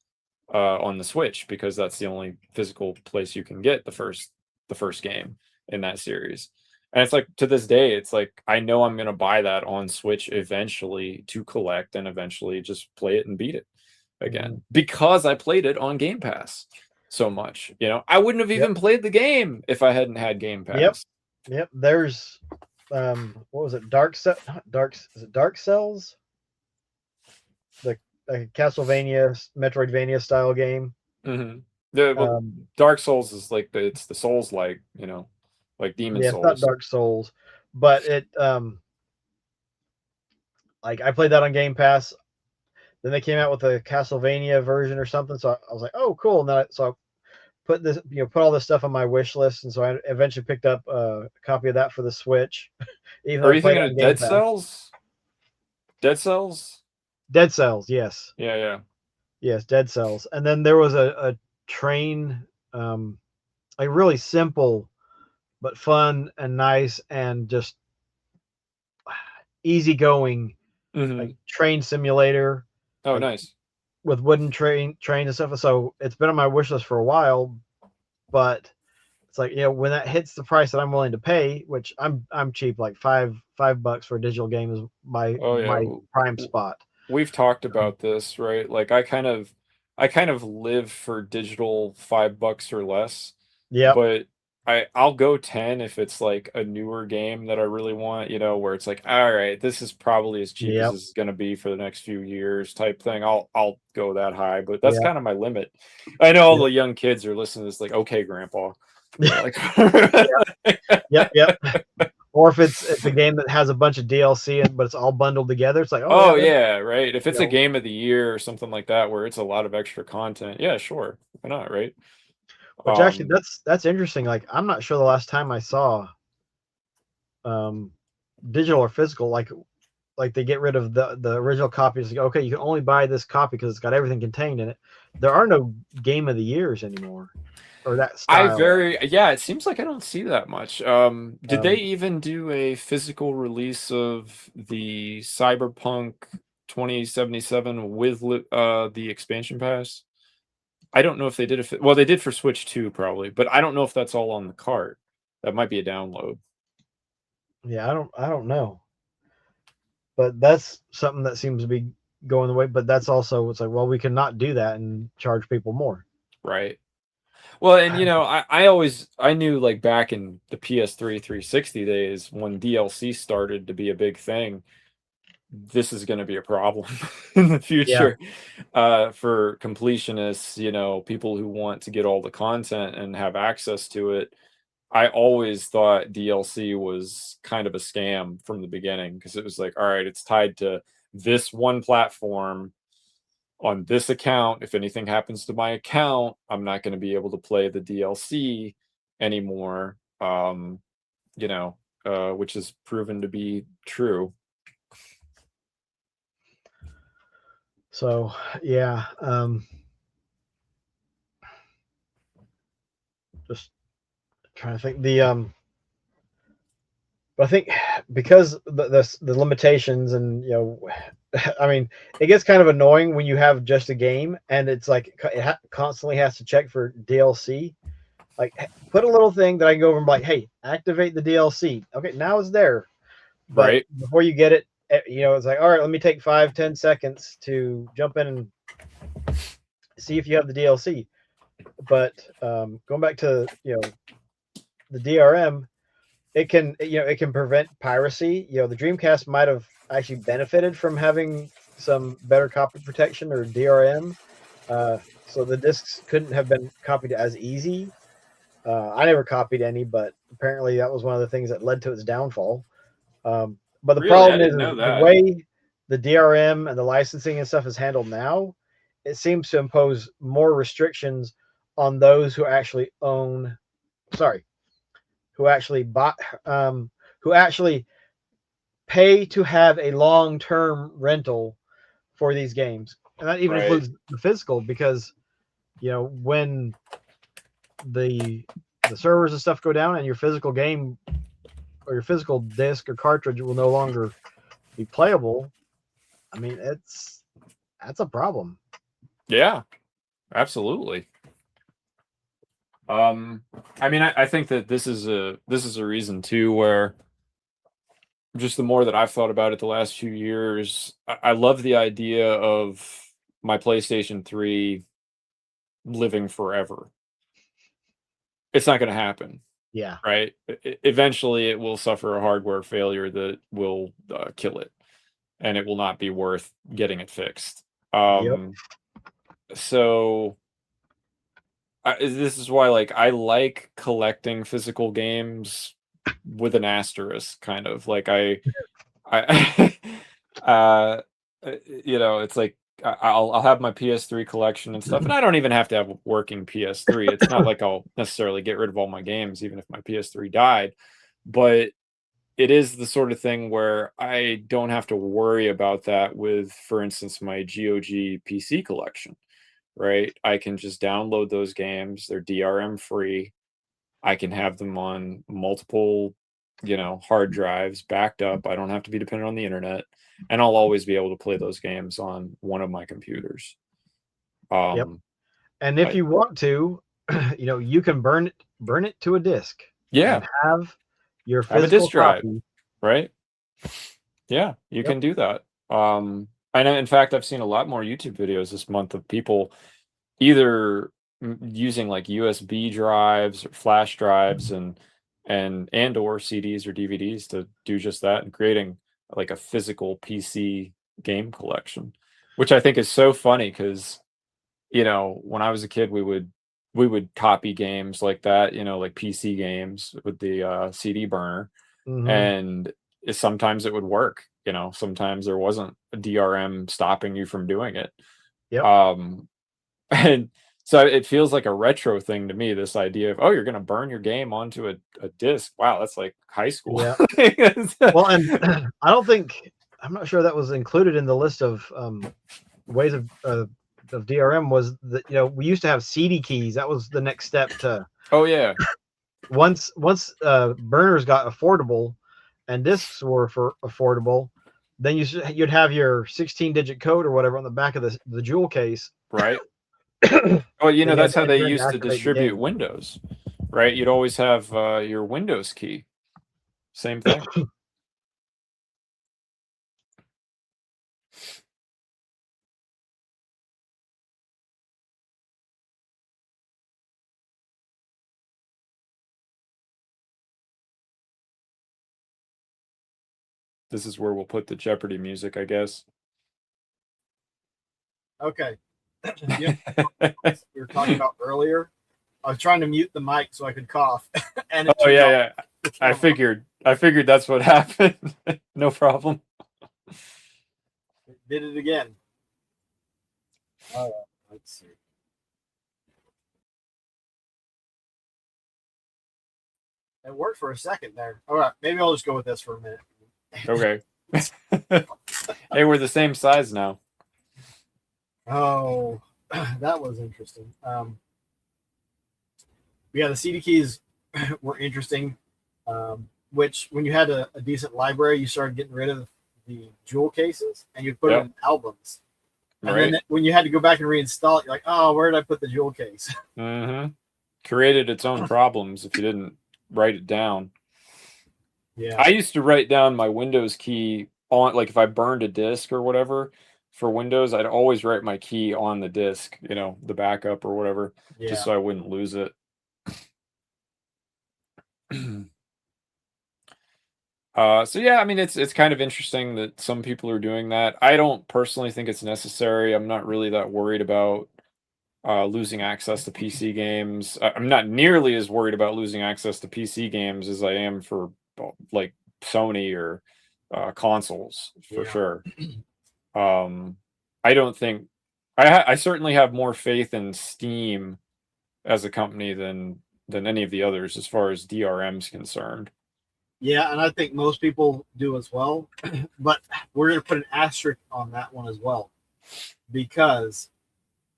on the Switch, because that's the only physical place you can get the first game in that series. And it's like, to this day, it's like I know I'm gonna buy that on Switch eventually to collect, and eventually just play it and beat it again, because I played it on Game Pass so much. I wouldn't have even played the game if I hadn't had Game Pass. Yep. There's what was it? Is it Dark Cells? The Castlevania, Metroidvania style game. Dark Souls is like it's the Souls like Demon Souls. It's not Dark Souls, but it like I played that on Game Pass. Then they came out with a Castlevania version or something, so I was like, oh cool. And then I put this, put all this stuff on my wish list, and so I eventually picked up a copy of that for the Switch. Even are you thinking of Dead Cells? Dead Cells? Dead Cells, yes. Yeah. Yes, Dead Cells. And then there was a train, like really simple but fun and nice and just easygoing, like train simulator. Oh, nice. With wooden trains and stuff. So it's been on my wish list for a while, but it's like, when that hits the price that I'm willing to pay, which I'm cheap, like $5 for a digital game is my prime spot. We've talked about this, right? Like I kind of live for digital $5 or less. Yeah. But I'll go 10 if it's like a newer game that I really want, where it's like, all right, this is probably as cheap as it's going to be for the next few years type thing. I'll go that high, but that's kind of my limit. I know all the young kids are listening to this like, okay, grandpa. Like, yep. Or if it's a game that has a bunch of DLC but it's all bundled together, it's like, oh yeah, right. If it's a game of the year or something like that where it's a lot of extra content, yeah, sure. Why not, right? Which actually that's interesting. Like, I'm not sure the last time I saw digital or physical, like they get rid of the original copies. Like, okay, you can only buy this copy because it's got everything contained in it. There are no game of the years anymore, or that style. It seems like I don't see that much. Did they even do a physical release of the Cyberpunk 2077 with the expansion pass? I don't know if they did it. Well, they did for Switch 2 probably, but I don't know if that's all on the cart. That might be a download. Yeah, I don't know. But that's something that seems to be going the way. But that's also, it's like, well, we cannot do that and charge people more. Right. Well, and I knew like back in the PS3 360 days when DLC started to be a big thing, this is going to be a problem in the future for completionists, people who want to get all the content and have access to it. I always thought DLC was kind of a scam from the beginning, because it was like, all right, it's tied to this one platform on this account. If anything happens to my account, I'm not going to be able to play the DLC anymore, which has proven to be true. So yeah, just trying to think but I think because the limitations and I mean, it gets kind of annoying when you have just a game and it's like it constantly has to check for DLC. Like, put a little thing that I can go over and be like, hey, activate the DLC. Okay, now it's there. But before you get it, it's like, all right, let me take 5-10 seconds to jump in and see if you have the DLC. But going back to the DRM, it can prevent piracy. The Dreamcast might have actually benefited from having some better copy protection or DRM, so the discs couldn't have been copied as easy. I never copied any, but apparently that was one of the things that led to its downfall. But the Really, I problem is didn't know the that. way the DRM and the licensing and stuff is handled now. It seems to impose more restrictions on those who actually own. Sorry, who actually buy, who actually pay to have a long-term rental for these games, and that even Right. includes the physical, because when the servers and stuff go down and your physical game or your physical disc or cartridge will no longer be playable. I mean, that's a problem. Yeah, absolutely. I mean, I think that this is a reason too, where just the more that I've thought about it the last few years, I love the idea of my PlayStation 3 living forever. It's not going to happen, Yeah. right? Eventually, it will suffer a hardware failure that will kill it, and it will not be worth getting it fixed. Yep. So this is why, like, I like collecting physical games with an asterisk, kind of like I, it's like I'll have my PS3 collection and stuff, and I don't even have to have a working PS3. It's not like I'll necessarily get rid of all my games, even if my PS3 died, but it is the sort of thing where I don't have to worry about that with, for instance, my GOG PC collection, right? I can just download those games. They're DRM free. I can have them on multiple, hard drives backed up. I don't have to be dependent on the internet, and I'll always be able to play those games on one of my computers. Yep. Um, And if I, you want to, you can burn it to a disk yeah, and have your have a physical disk drive, copy. right? Yeah, you Yep. can do that. I know, in fact, I've seen a lot more YouTube videos this month of people either using like USB drives or flash drives and or CDs or DVDs to do just that, and creating like a physical PC game collection, which I think is so funny because when I was a kid we would copy games like that, like PC games with the CD burner, Hmm. and sometimes it would work. Sometimes there wasn't a DRM stopping you from doing it. Yep. Um, and so it feels like a retro thing to me, this idea of, oh, you're going to burn your game onto a disc. Wow, that's like high school. Yeah. Well, and I'm not sure that was included in the list of ways of DRM. Was that we used to have CD keys. That was the next step to Oh yeah, once burners got affordable and discs were affordable. Then you'd have your 16-digit code or whatever on the back of the jewel case. right. Oh, Then you had that's to how they enter in to used to activate the distribute game. Windows, right? You'd always have your Windows key. Same thing. This is where we'll put the Jeopardy music, I guess. Okay. Yeah, we were talking about earlier. I was trying to mute the mic so I could cough, and it Oh turned yeah, off yeah. the I camera. figured that's what happened. No problem. It did it again. All right, let's see. It worked for a second there. All right, maybe I'll just go with this for a minute. Okay. Hey, we're the same size now. Oh, that was interesting. Yeah, the CD keys were interesting. Which, when you had a decent library, you started getting rid of the jewel cases and you put them Yep. in albums. And Right. then when you had to go back and reinstall it, you're like, oh, where did I put the jewel case? Mm-hmm. Created its own problems if you didn't write it down. Yeah. I used to write down my Windows key on, like, if I burned a disk or whatever for Windows, I'd always write my key on the disk, the backup or whatever, just so I wouldn't lose it. So yeah, I mean, it's kind of interesting that some people are doing that. I don't personally think it's necessary. I'm not really that worried about losing access to PC games. I'm not nearly as worried about losing access to PC games as I am for like Sony or consoles for Yeah. sure. Um, I don't think I certainly have more faith in Steam as a company than any of the others as far as DRM's concerned. Yeah, and I think most people do as well. But we're going to put an asterisk on that one as well, because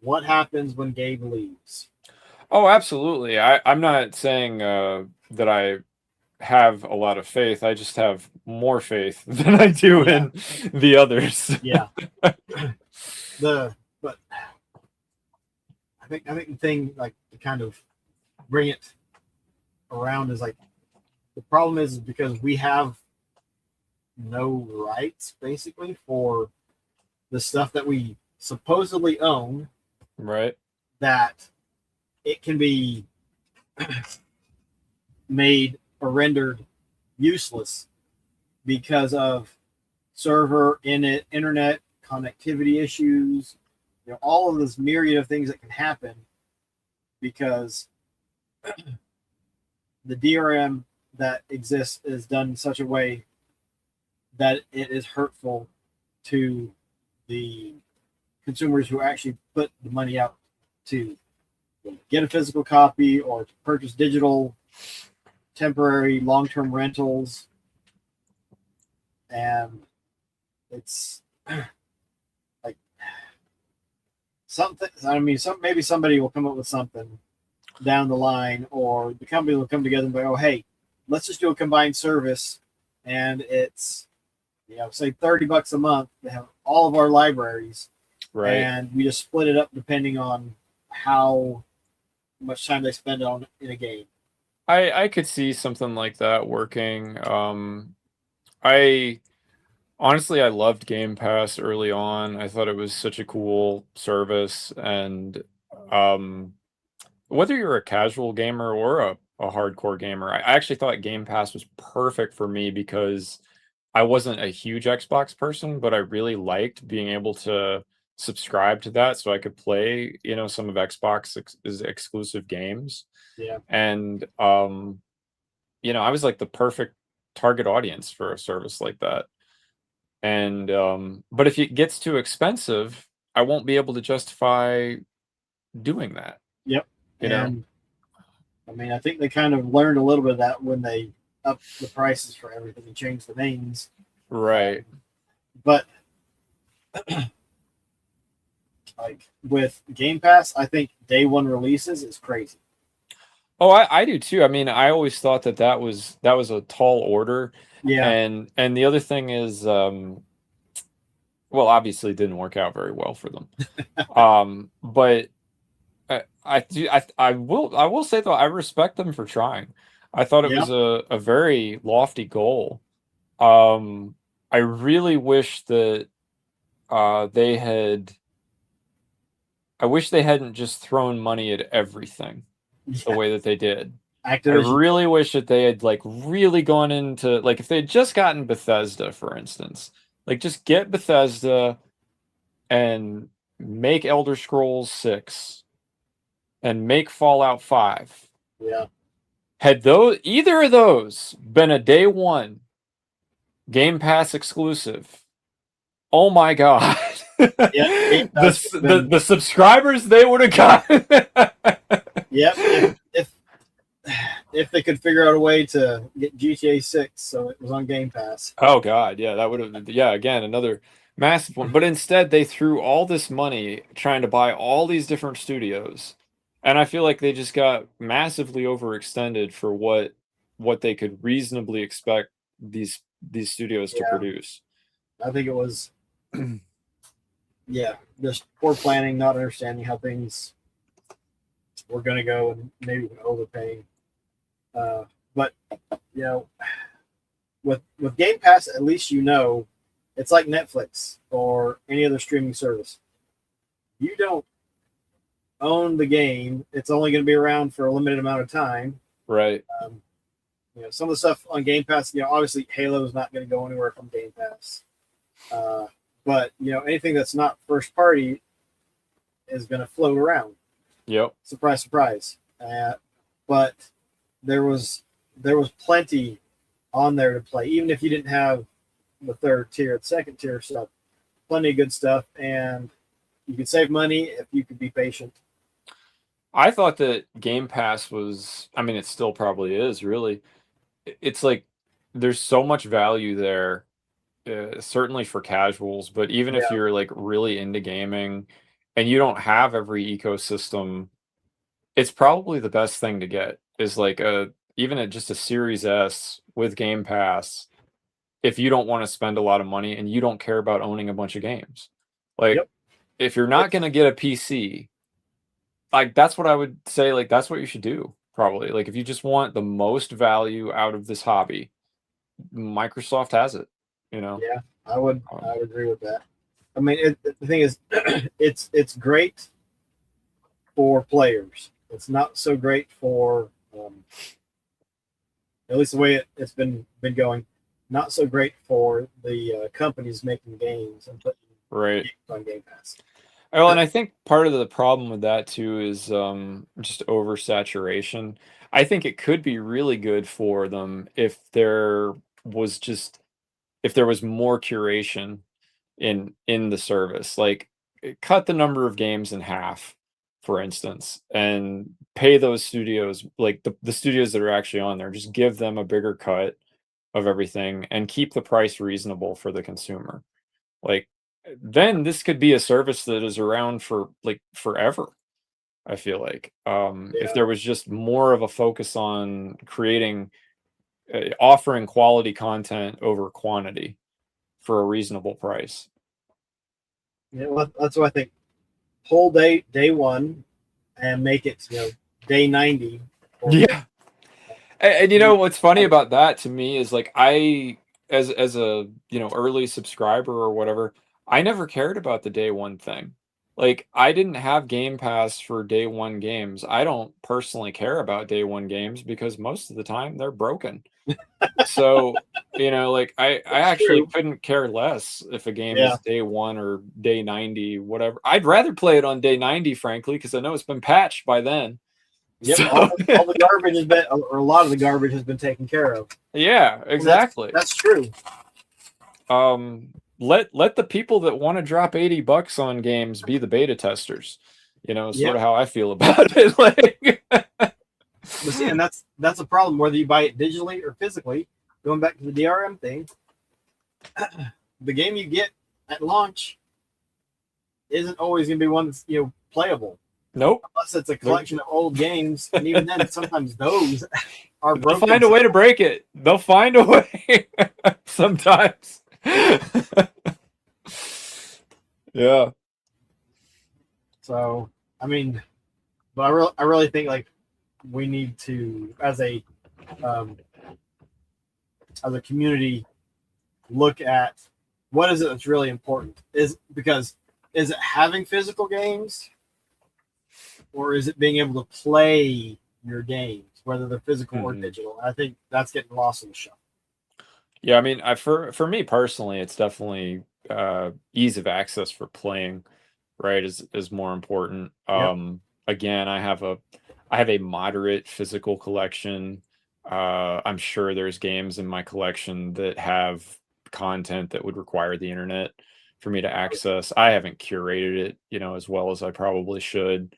what happens when Gabe leaves? Oh, absolutely. I'm not saying that I have a lot of faith. I just have more faith than I do Yeah. in the others. Yeah. But I think the thing, like, to kind of bring it around is like, the problem is because we have no rights basically for the stuff that we supposedly own, Right. that it can be made or rendered useless because of server internet connectivity issues, all of this myriad of things that can happen because the DRM that exists is done in such a way that it is hurtful to the consumers who actually put the money out to get a physical copy or to purchase digital temporary long-term rentals. And it's like something, I mean, maybe somebody will come up with something down the line, or the company will come together and be, oh, hey, let's just do a combined service, and it's, say $30 a month to have all of our libraries, Right. and we just split it up depending on how much time they spend on in a game. I could see something like that working. I honestly I loved Game Pass early on. I thought it was such a cool service, and um whether you're a casual gamer or a hardcore gamer, I actually thought Game Pass was perfect for me because I wasn't a huge Xbox person, but I really liked being able to subscribe to that so I could play, some of Xbox's exclusive games. Yeah. And I was like the perfect target audience for a service like that. And but if it gets too expensive, I won't be able to justify doing that, Yep. you know? And I mean, I think they kind of learned a little bit of that when they upped the prices for everything and changed the names. Right. But like with Game Pass, I think day one releases is crazy. Oh, I do too. I mean, I always thought that was a tall order. Yeah. And the other thing is, well, obviously it didn't work out very well for them. But I will say though, I respect them for trying. I thought it Yeah. was a very lofty goal. I really wish that they had. I wish they hadn't just thrown money at everything the way that they did. I Activision. really wish that they had like really gone into like if they had just gotten Bethesda, for instance, like just get Bethesda and make Elder Scrolls 6 and make Fallout 5. Yeah. Had either of those been a day one Game Pass exclusive, oh my god. Yeah, the subscribers they would have gotten. Yep. If they could figure out a way to get GTA 6 so it was on Game Pass. Oh god, yeah, that would have again another massive one. But instead they threw all this money trying to buy all these different studios. And I feel like they just got massively overextended for what they could reasonably expect these studios to produce. I think it was just poor planning, not understanding how things were going to go, and maybe overpaying. But with Game Pass, at least it's like Netflix or any other streaming service. You don't own the game; it's only going to be around for a limited amount of time. Right. some of the stuff on Game Pass, obviously Halo is not going to go anywhere from Game Pass. But anything that's not first party is going to float around. Yep. Surprise, surprise. But there was plenty on there to play, even if you didn't have the third tier, the second tier stuff. Plenty of good stuff, and you could save money if you could be patient. I thought that Game Pass was, I mean, it still probably is, really. It's like there's so much value there, certainly for casuals, but even if you're like really into gaming and you don't have every ecosystem, it's probably the best thing to get is like even just a Series S with Game Pass if you don't want to spend a lot of money and you don't care about owning a bunch of games. Like if you're not going to get a PC, like that's what I would say, like that's what you should do probably. Like if you just want the most value out of this hobby, Microsoft has it, Yeah, I would agree with that. I mean, the thing is, it's great for players. It's not so great for, at least the way it's been going. Not so great for the companies making games and putting games on Game Pass. Well, and I think part of the problem with that too is just oversaturation. I think it could be really good for them if there was more curation in the service. Like cut the number of games in half, for instance, and pay those studios, like the studios that are actually on there, just give them a bigger cut of everything and keep the price reasonable for the consumer. Like then this could be a service that is around for like forever. I feel like if there was just more of a focus on creating offering quality content over quantity for a reasonable price. Yeah, well, that's what I think. Whole day one and make it day 90. Yeah. And you know what's funny about that to me is like I as a early subscriber or whatever, I never cared about the day one thing. Like I didn't have Game Pass for day one games. I don't personally care about day one games because most of the time they're broken. So, like I actually couldn't care less if a game is day one or day 90, whatever. I'd rather play it on day 90, frankly, because I know it's been patched by then. Yep, so, all the garbage has been, or a lot of the garbage has been taken care of. Yeah, exactly. That's true. Let the people that want to drop $80 on games be the beta testers. Sort of how I feel about it. Like, but see, and that's a problem whether you buy it digitally or physically. Going back to the DRM thing, the game you get at launch isn't always going to be one that's playable. Nope. Unless it's a collection of old games, and even then, sometimes those are broken. They'll find a way to break it. They'll find a way sometimes. Yeah. So I mean, but I really think like we need to, as a community, look at what is it that's really important. Is it having physical games, or is it being able to play your games, whether they're physical or digital? I think that's getting lost in the shuffle. Yeah, I mean, for me personally, it's definitely ease of access for playing, right, is more important. Again, I have a moderate physical collection. I'm sure there's games in my collection that have content that would require the internet for me to access. I haven't curated it, as well as I probably should.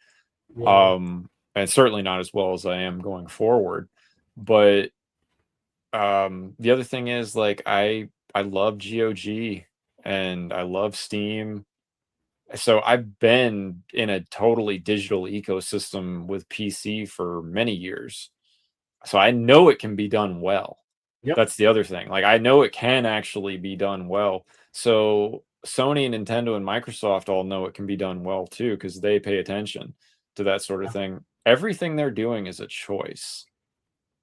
And certainly not as well as I am going forward. But the other thing is like I love GOG and I love Steam. So I've been in a totally digital ecosystem with PC for many years. So I know it can be done well. That's the other thing. Like I know it can actually be done well. So Sony, Nintendo, and Microsoft all know it can be done well too, because they pay attention to that sort of thing. Everything they're doing is a choice,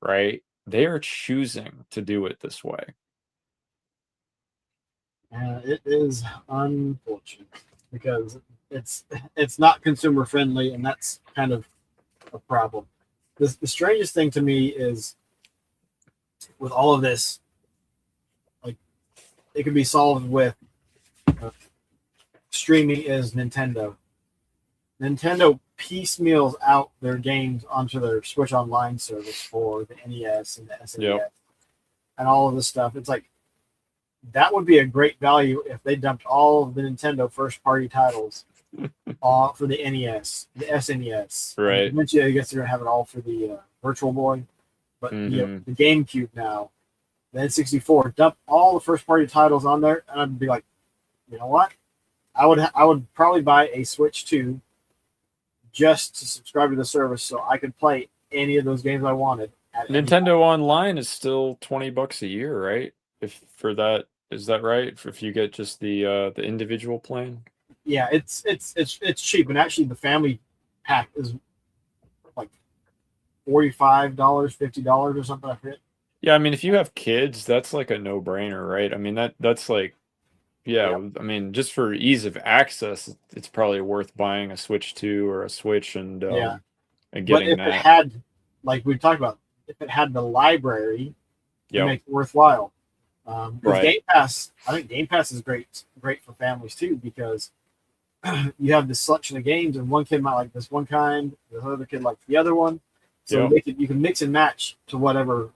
right? They are choosing to do it this way. It is unfortunate because it's not consumer friendly, and that's kind of a problem. The strangest thing to me is with all of this, like it could be solved with streaming is Nintendo. Nintendo piecemeals out their games onto their Switch Online service for the NES and the SNES and all of this stuff. It's like that would be a great value if they dumped all of the Nintendo first-party titles for the NES, the SNES. Right. Eventually, I guess they're gonna have it all for the Virtual Boy, but the GameCube now, the N64. Dump all the first-party titles on there, and I'd be like, you know what? I would probably buy a Switch 2 just to subscribe to the service so I could play any of those games I wanted. Nintendo Online is still $20 a year, right? If for that, is that right? If you get just the individual plan? Yeah, it's cheap, and actually the family pack is like $45, $50 or something like that. Yeah, I mean, if you have kids, that's like a no-brainer, right? I mean, that's like, yeah, I mean, just for ease of access, it's probably worth buying a Switch 2 or a Switch and getting but if that. it had, like we talked about, if it had the library, it makes it worthwhile. Right. Game Pass, I think Game Pass is great for families too, because you have this selection of games, and one kid might like this one kind, the other kid likes the other one. So you can mix and match to whatever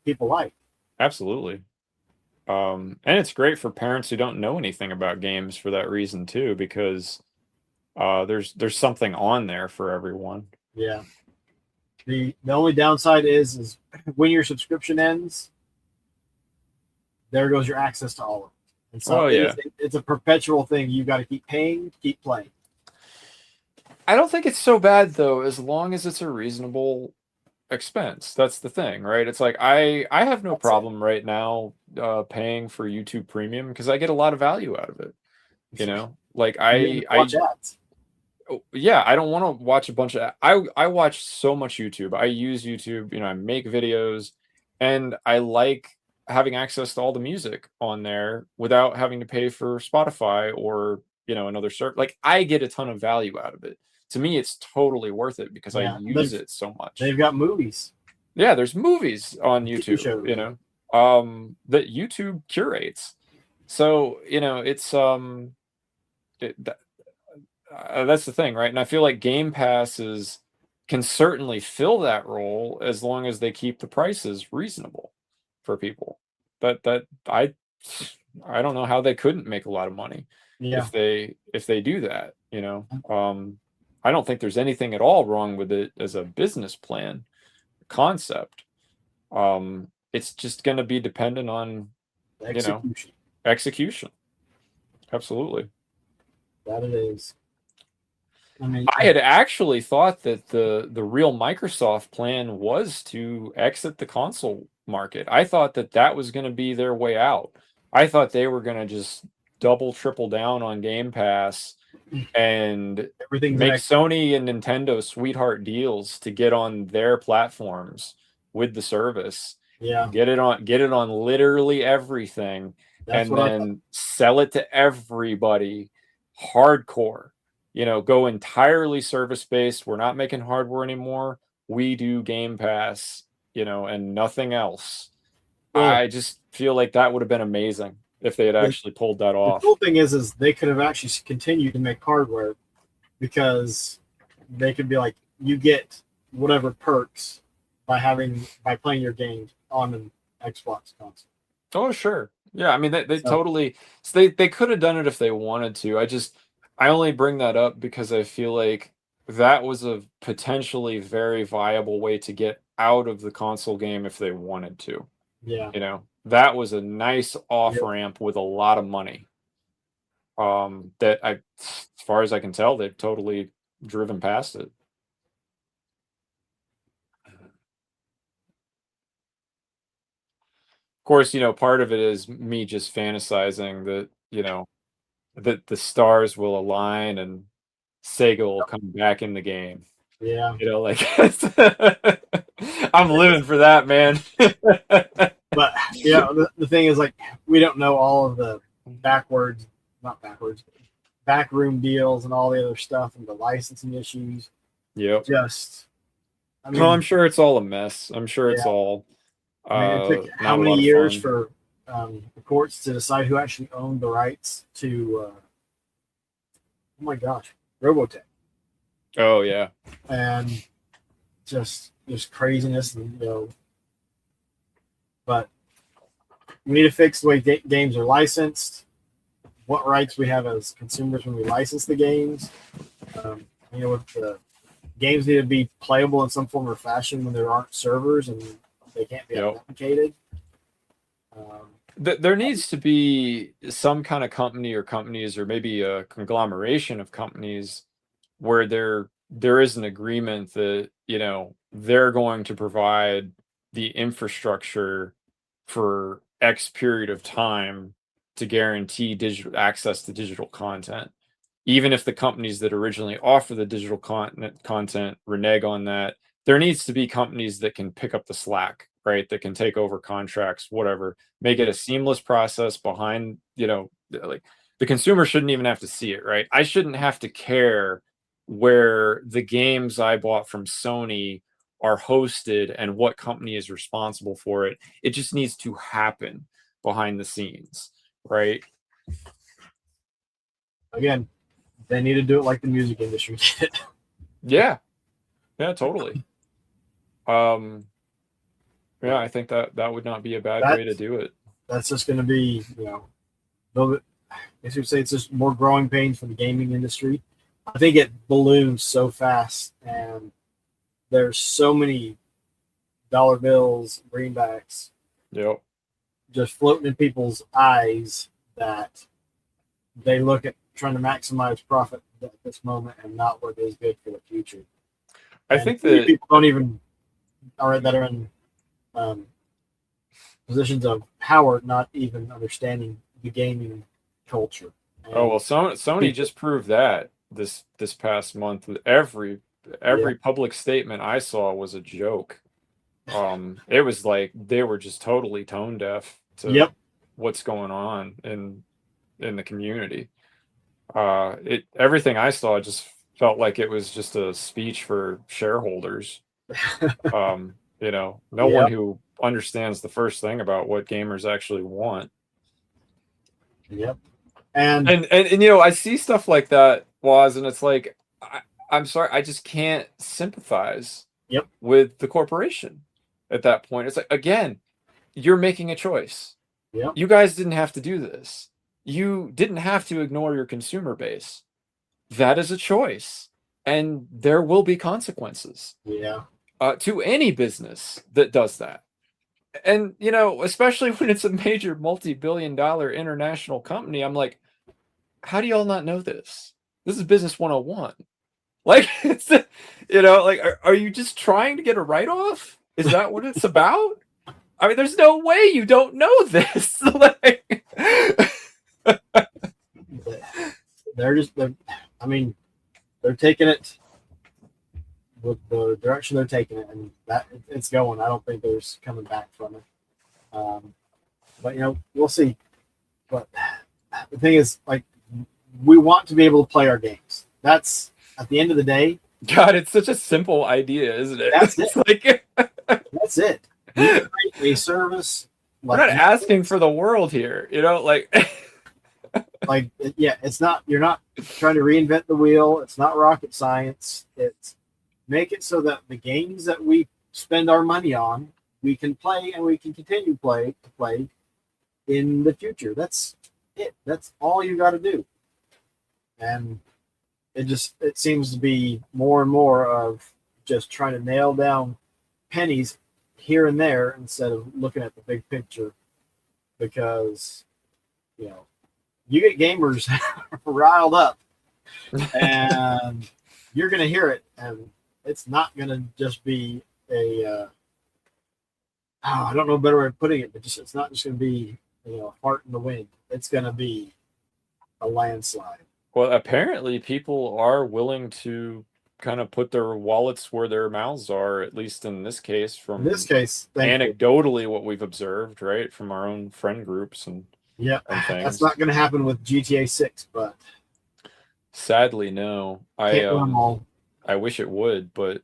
people like. Absolutely. And it's great for parents who don't know anything about games for that reason too, because there's something on there for everyone. Yeah. The only downside is when your subscription ends, there goes your access to all of it. And so it's a perpetual thing. You got to keep paying, keep playing. I don't think it's so bad though, as long as it's a reasonable expense. That's the thing, right? It's like I have no problem right now paying for YouTube Premium because I get a lot of value out of it. You know, like I watch ads. Yeah, I don't want to watch a bunch of I watch so much YouTube. I use YouTube, you know, I make videos, and I like having access to all the music on there without having to pay for Spotify or, you know, another service. Like I get a ton of value out of it. To me, it's totally worth it because I use it so much. They've got movies. Yeah, there's movies on YouTube, you know, that YouTube curates. So, you know, it's that's the thing, right? And I feel like Game Pass can certainly fill that role as long as they keep the prices reasonable for people. But I don't know how they couldn't make a lot of money if they do that, you know. I don't think there's anything at all wrong with it as a business plan concept. It's just going to be dependent on execution. Absolutely. That it is. I had actually thought that the real Microsoft plan was to exit the console market. I thought that was going to be their way out. I thought they were going to just triple down on Game Pass and make Sony and Nintendo sweetheart deals to get on their platforms with the service. Yeah. Get it on literally everything. And then sell it to everybody hardcore. You know, go entirely service-based. We're not making hardware anymore. We do Game Pass, you know, and nothing else. Well, I just feel like that would have been amazing if they had actually pulled that off. The cool thing is they could have actually continued to make hardware because they could be like, you get whatever perks by playing your games on an Xbox console. Oh, sure. Yeah, I mean, they totally... So they could have done it if they wanted to. I only bring that up because I feel like that was a potentially very viable way to get out of the console game if they wanted to. Yeah. You know, that was a nice off-ramp with a lot of money. That as far as I can tell, they've totally driven past it. Of course, you know, part of it is me just fantasizing that, you know, that the stars will align and Sega will come back in the game. Yeah. You know, like I'm living for that, man. But yeah, the thing is, like, we don't know all of the backroom deals and all the other stuff and the licensing issues. Yep. I'm sure it's all a mess. I'm sure it's all I mean, it took how Not a many lot of years fun. for the courts to decide who actually owned the rights to, oh my gosh, Robotech, Oh yeah. and just craziness, and But we need to fix the way games are licensed. What rights we have as consumers when we license the games. With the games need to be playable in some form or fashion when there aren't servers and they can't be authenticated. There needs to be some kind of company or companies, or maybe a conglomeration of companies, where there is an agreement that they're going to provide the infrastructure for X period of time to guarantee digital access to digital content. Even if the companies that originally offer the digital content renege on that, there needs to be companies that can pick up the slack, right? That can take over contracts, whatever, make it a seamless process behind, like the consumer shouldn't even have to see it, right? I shouldn't have to care where the games I bought from Sony are hosted and what company is responsible for it. It just needs to happen behind the scenes, right? Again, they need to do it like the music industry did. Yeah, totally. Yeah, I think that would not be a bad way to do it. That's just going to be, I guess you'd say it's just more growing pains for the gaming industry. I think it balloons so fast, and there's so many dollar bills, greenbacks, just floating in people's eyes that they look at trying to maximize profit at this moment and not what is good for the future. I think that people don't even that are in positions of power not even understanding the gaming culture. And Sony just proved that this past month. Every public statement I saw was a joke. It was like they were just totally tone deaf to what's going on in the community. Everything I saw just felt like it was just a speech for shareholders. No one who understands the first thing about what gamers actually want. And I see stuff like that, Waz, and it's like, I'm sorry, I just can't sympathize with the corporation at that point. It's like, again, you're making a choice. You guys didn't have to do this. You didn't have to ignore your consumer base. That is a choice, and there will be consequences. To any business that does that. And, especially when it's a major multi-billion-dollar international company, I'm like, how do y'all not know this? This is business 101. Like, it's, are you just trying to get a write-off? Is that what it's about? I mean, there's no way you don't know this. They're taking it with the direction they're taking it, and that it's going. I don't think there's coming back from it. But we'll see. But the thing is, like, we want to be able to play our games. That's at the end of the day. God, it's such a simple idea, isn't it? That's it. Like, that's it. You create a service. We're not asking for the world here, it's not. You're not trying to reinvent the wheel. It's not rocket science. It's make it so that the games that we spend our money on, we can play and we can continue to play in the future. That's it. That's all you got to do. And it seems to be more and more of just trying to nail down pennies here and there instead of looking at the big picture, because you get gamers riled up and you're going to hear it, and it's not going to just be I don't know a better way of putting it, but it's not just going to be fart in the wind. It's going to be a landslide. Well, apparently people are willing to kind of put their wallets where their mouths are, at least in this case, anecdotally what we've observed, right, from our own friend groups and things. That's not going to happen with GTA 6, but sadly, no. I wish it would, but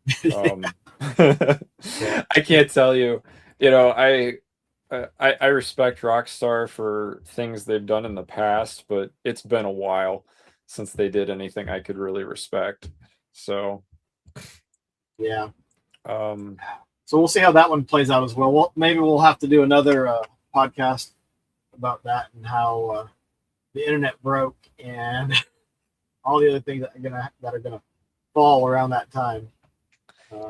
I can't tell you. You know, I respect Rockstar for things they've done in the past, but it's been a while since they did anything I could really respect. So, Yeah. um, So we'll see how that one plays out as well. Maybe we'll have to do another podcast about that and how the internet broke and all the other things that are gonna fall around that time.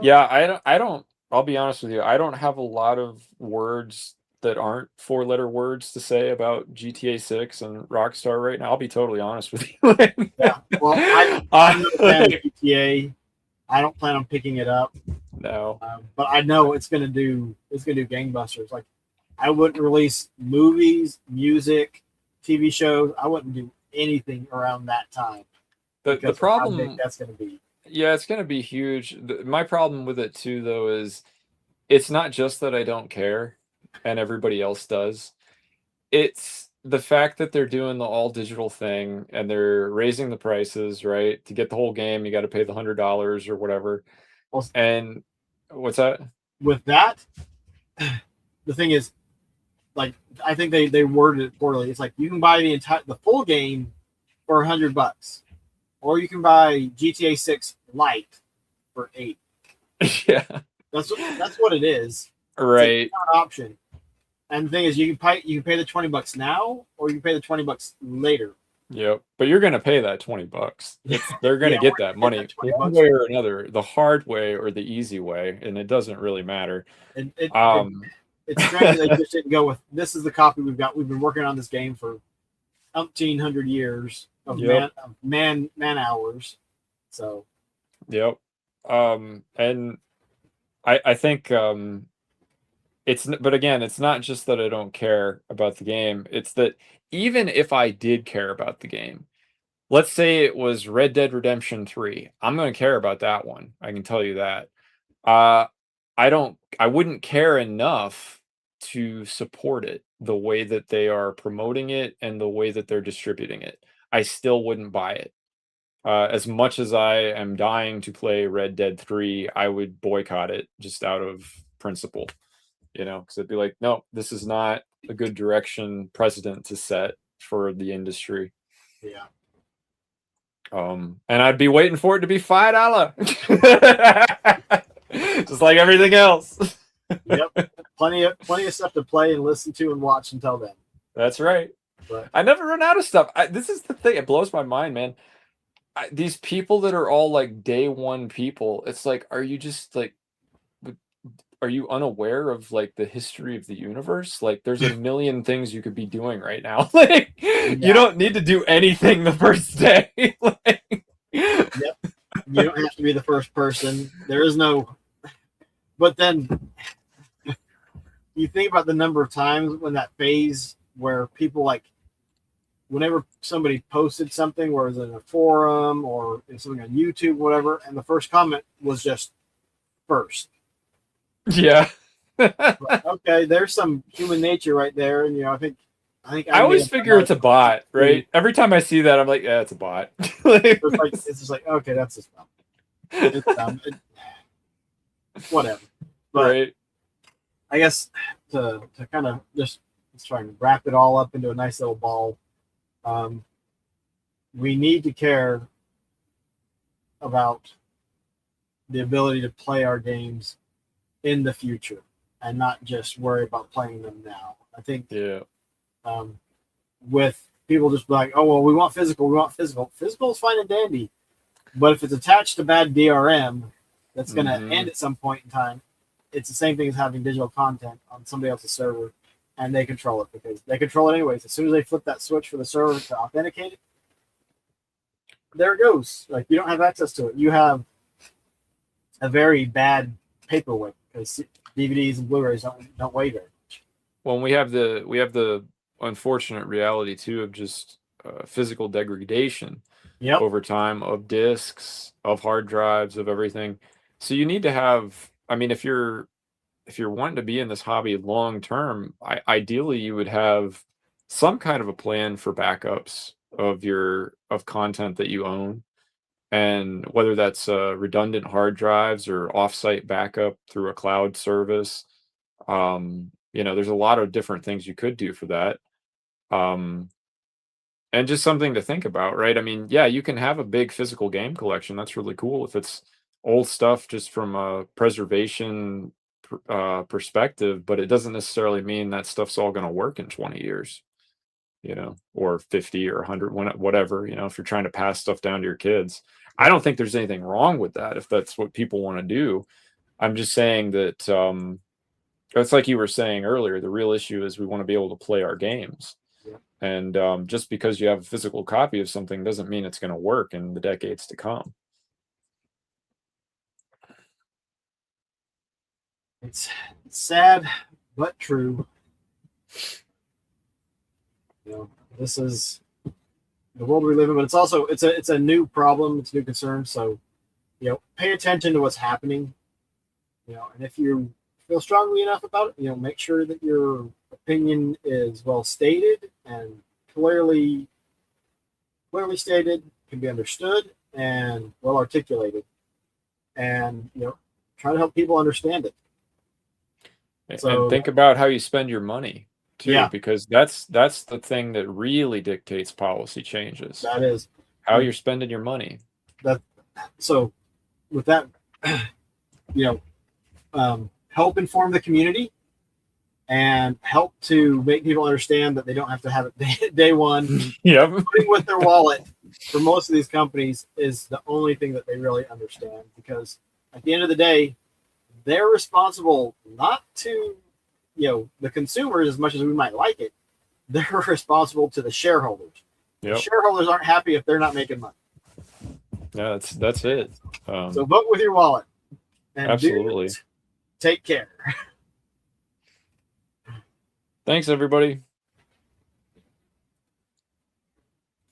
yeah, I don't. I'll be honest with you. I don't have a lot of words that aren't four-letter words to say about GTA 6 and Rockstar right now. I'll be totally honest with you. Yeah. Well, I'm not a fan of GTA. I don't plan on picking it up. No. But I know it's gonna do gangbusters. Like I wouldn't release movies, music, TV shows. I wouldn't do anything around that time. The Because of how problem, big that's gonna be. yeah, it's gonna be huge. My problem with it too, though, is it's not just that I don't care and everybody else does. It's the fact that they're doing the all digital thing and they're raising the prices, right? To get the whole game, you got to pay the $100 or whatever. Well, And what's that? with that, the thing is, like I think they worded it poorly. It's like you can buy the full game for $100, or you can buy GTA 6 Lite for $8. Yeah. That's what it is. Right. It's an option. And the thing is, you can pay the $20 now, or you can pay the $20 later. Yep. But you're gonna pay that $20. They're gonna get that money one way or another, the hard way or the easy way, and it doesn't really matter. It's strange they just didn't go with this is the copy we've got. We've been working on this game for 1,800 years of man hours. So yep. And I think but again, it's not just that I don't care about the game. It's that even if I did care about the game, let's say it was Red Dead Redemption 3, I'm going to care about that one. I can tell you that. I wouldn't care enough to support it the way that they are promoting it and the way that they're distributing it. I still wouldn't buy it. As much as I am dying to play Red Dead 3, I would boycott it just out of principle. You know, because it'd be like, no, this is not a good direction precedent to set for the industry. Yeah. And I'd be waiting for it to be $5, just like everything else. Yep, plenty of stuff to play and listen to and watch until then. That's right. But I never run out of stuff. This is the thing; it blows my mind, man. These people that are all like day one people, it's like, are you just like? Are you unaware of like the history of the universe? Like there's a million things you could be doing right now. Like you don't need to do anything the first day. Like, yep. You don't have to be the first person. There is no, but then you think about the number of times when that phase where people like whenever somebody posted something where it was in a forum or in something on YouTube, whatever, and the first comment was just first. yeah. Okay, there's some human nature right there, and I think I always figure it's a bot, right? Every time I see that, I'm like, yeah, it's a bot. It's just like, okay, that's just dumb. It's dumb. Whatever. But right. I guess to kind of just try and wrap it all up into a nice little ball, we need to care about the ability to play our games in the future and not just worry about playing them now. I think with people just like, oh, well, we want physical. Physical is fine and dandy. But if it's attached to bad DRM, that's going to end at some point in time. It's the same thing as having digital content on somebody else's server, and they control it because they control it anyways. As soon as they flip that switch for the server to authenticate it, there it goes. Like you don't have access to it. You have a very bad paperweight because DVDs and Blu-rays don't weigh very much. Well, we have the unfortunate reality too of just physical degradation over time of discs, of hard drives, of everything. So you need to have. I mean, if you're wanting to be in this hobby long term, ideally you would have some kind of a plan for backups of content that you own, and whether that's redundant hard drives or offsite backup through a cloud service. You know, there's a lot of different things you could do for that. And just something to think about, right? I mean, yeah, you can have a big physical game collection. That's really cool if it's old stuff just from a preservation perspective, but it doesn't necessarily mean that stuff's all going to work in 20 years, you know, or 50 or 100, whatever, you know, if you're trying to pass stuff down to your kids. I don't think there's anything wrong with that if that's what people want to do. I'm just saying that it's like you were saying earlier, the real issue is we want to be able to play our games. And just because you have a physical copy of something doesn't mean it's going to work in the decades to come. It's sad but true. You know, this is the world we live in, but it's also it's a new problem, it's a new concern. So, you know, pay attention to what's happening. You know, and if you feel strongly enough about it, you know, make sure that your opinion is well stated and clearly stated, can be understood, and well articulated, and you know, try to help people understand it. So, and think about how you spend your money too, yeah, because that's the thing that really dictates policy changes. That is how you're spending your money. That so with that, you know, help inform the community and help to make people understand that they don't have to have it day one. Yep. Putting with their wallet for most of these companies is the only thing that they really understand, because at the end of the day, they're responsible not to, you know, the consumers as much as we might like it. They're responsible to the shareholders. Yep. The shareholders aren't happy if they're not making money. Yeah, that's it. So vote with your wallet. And absolutely. Take care. Thanks, everybody.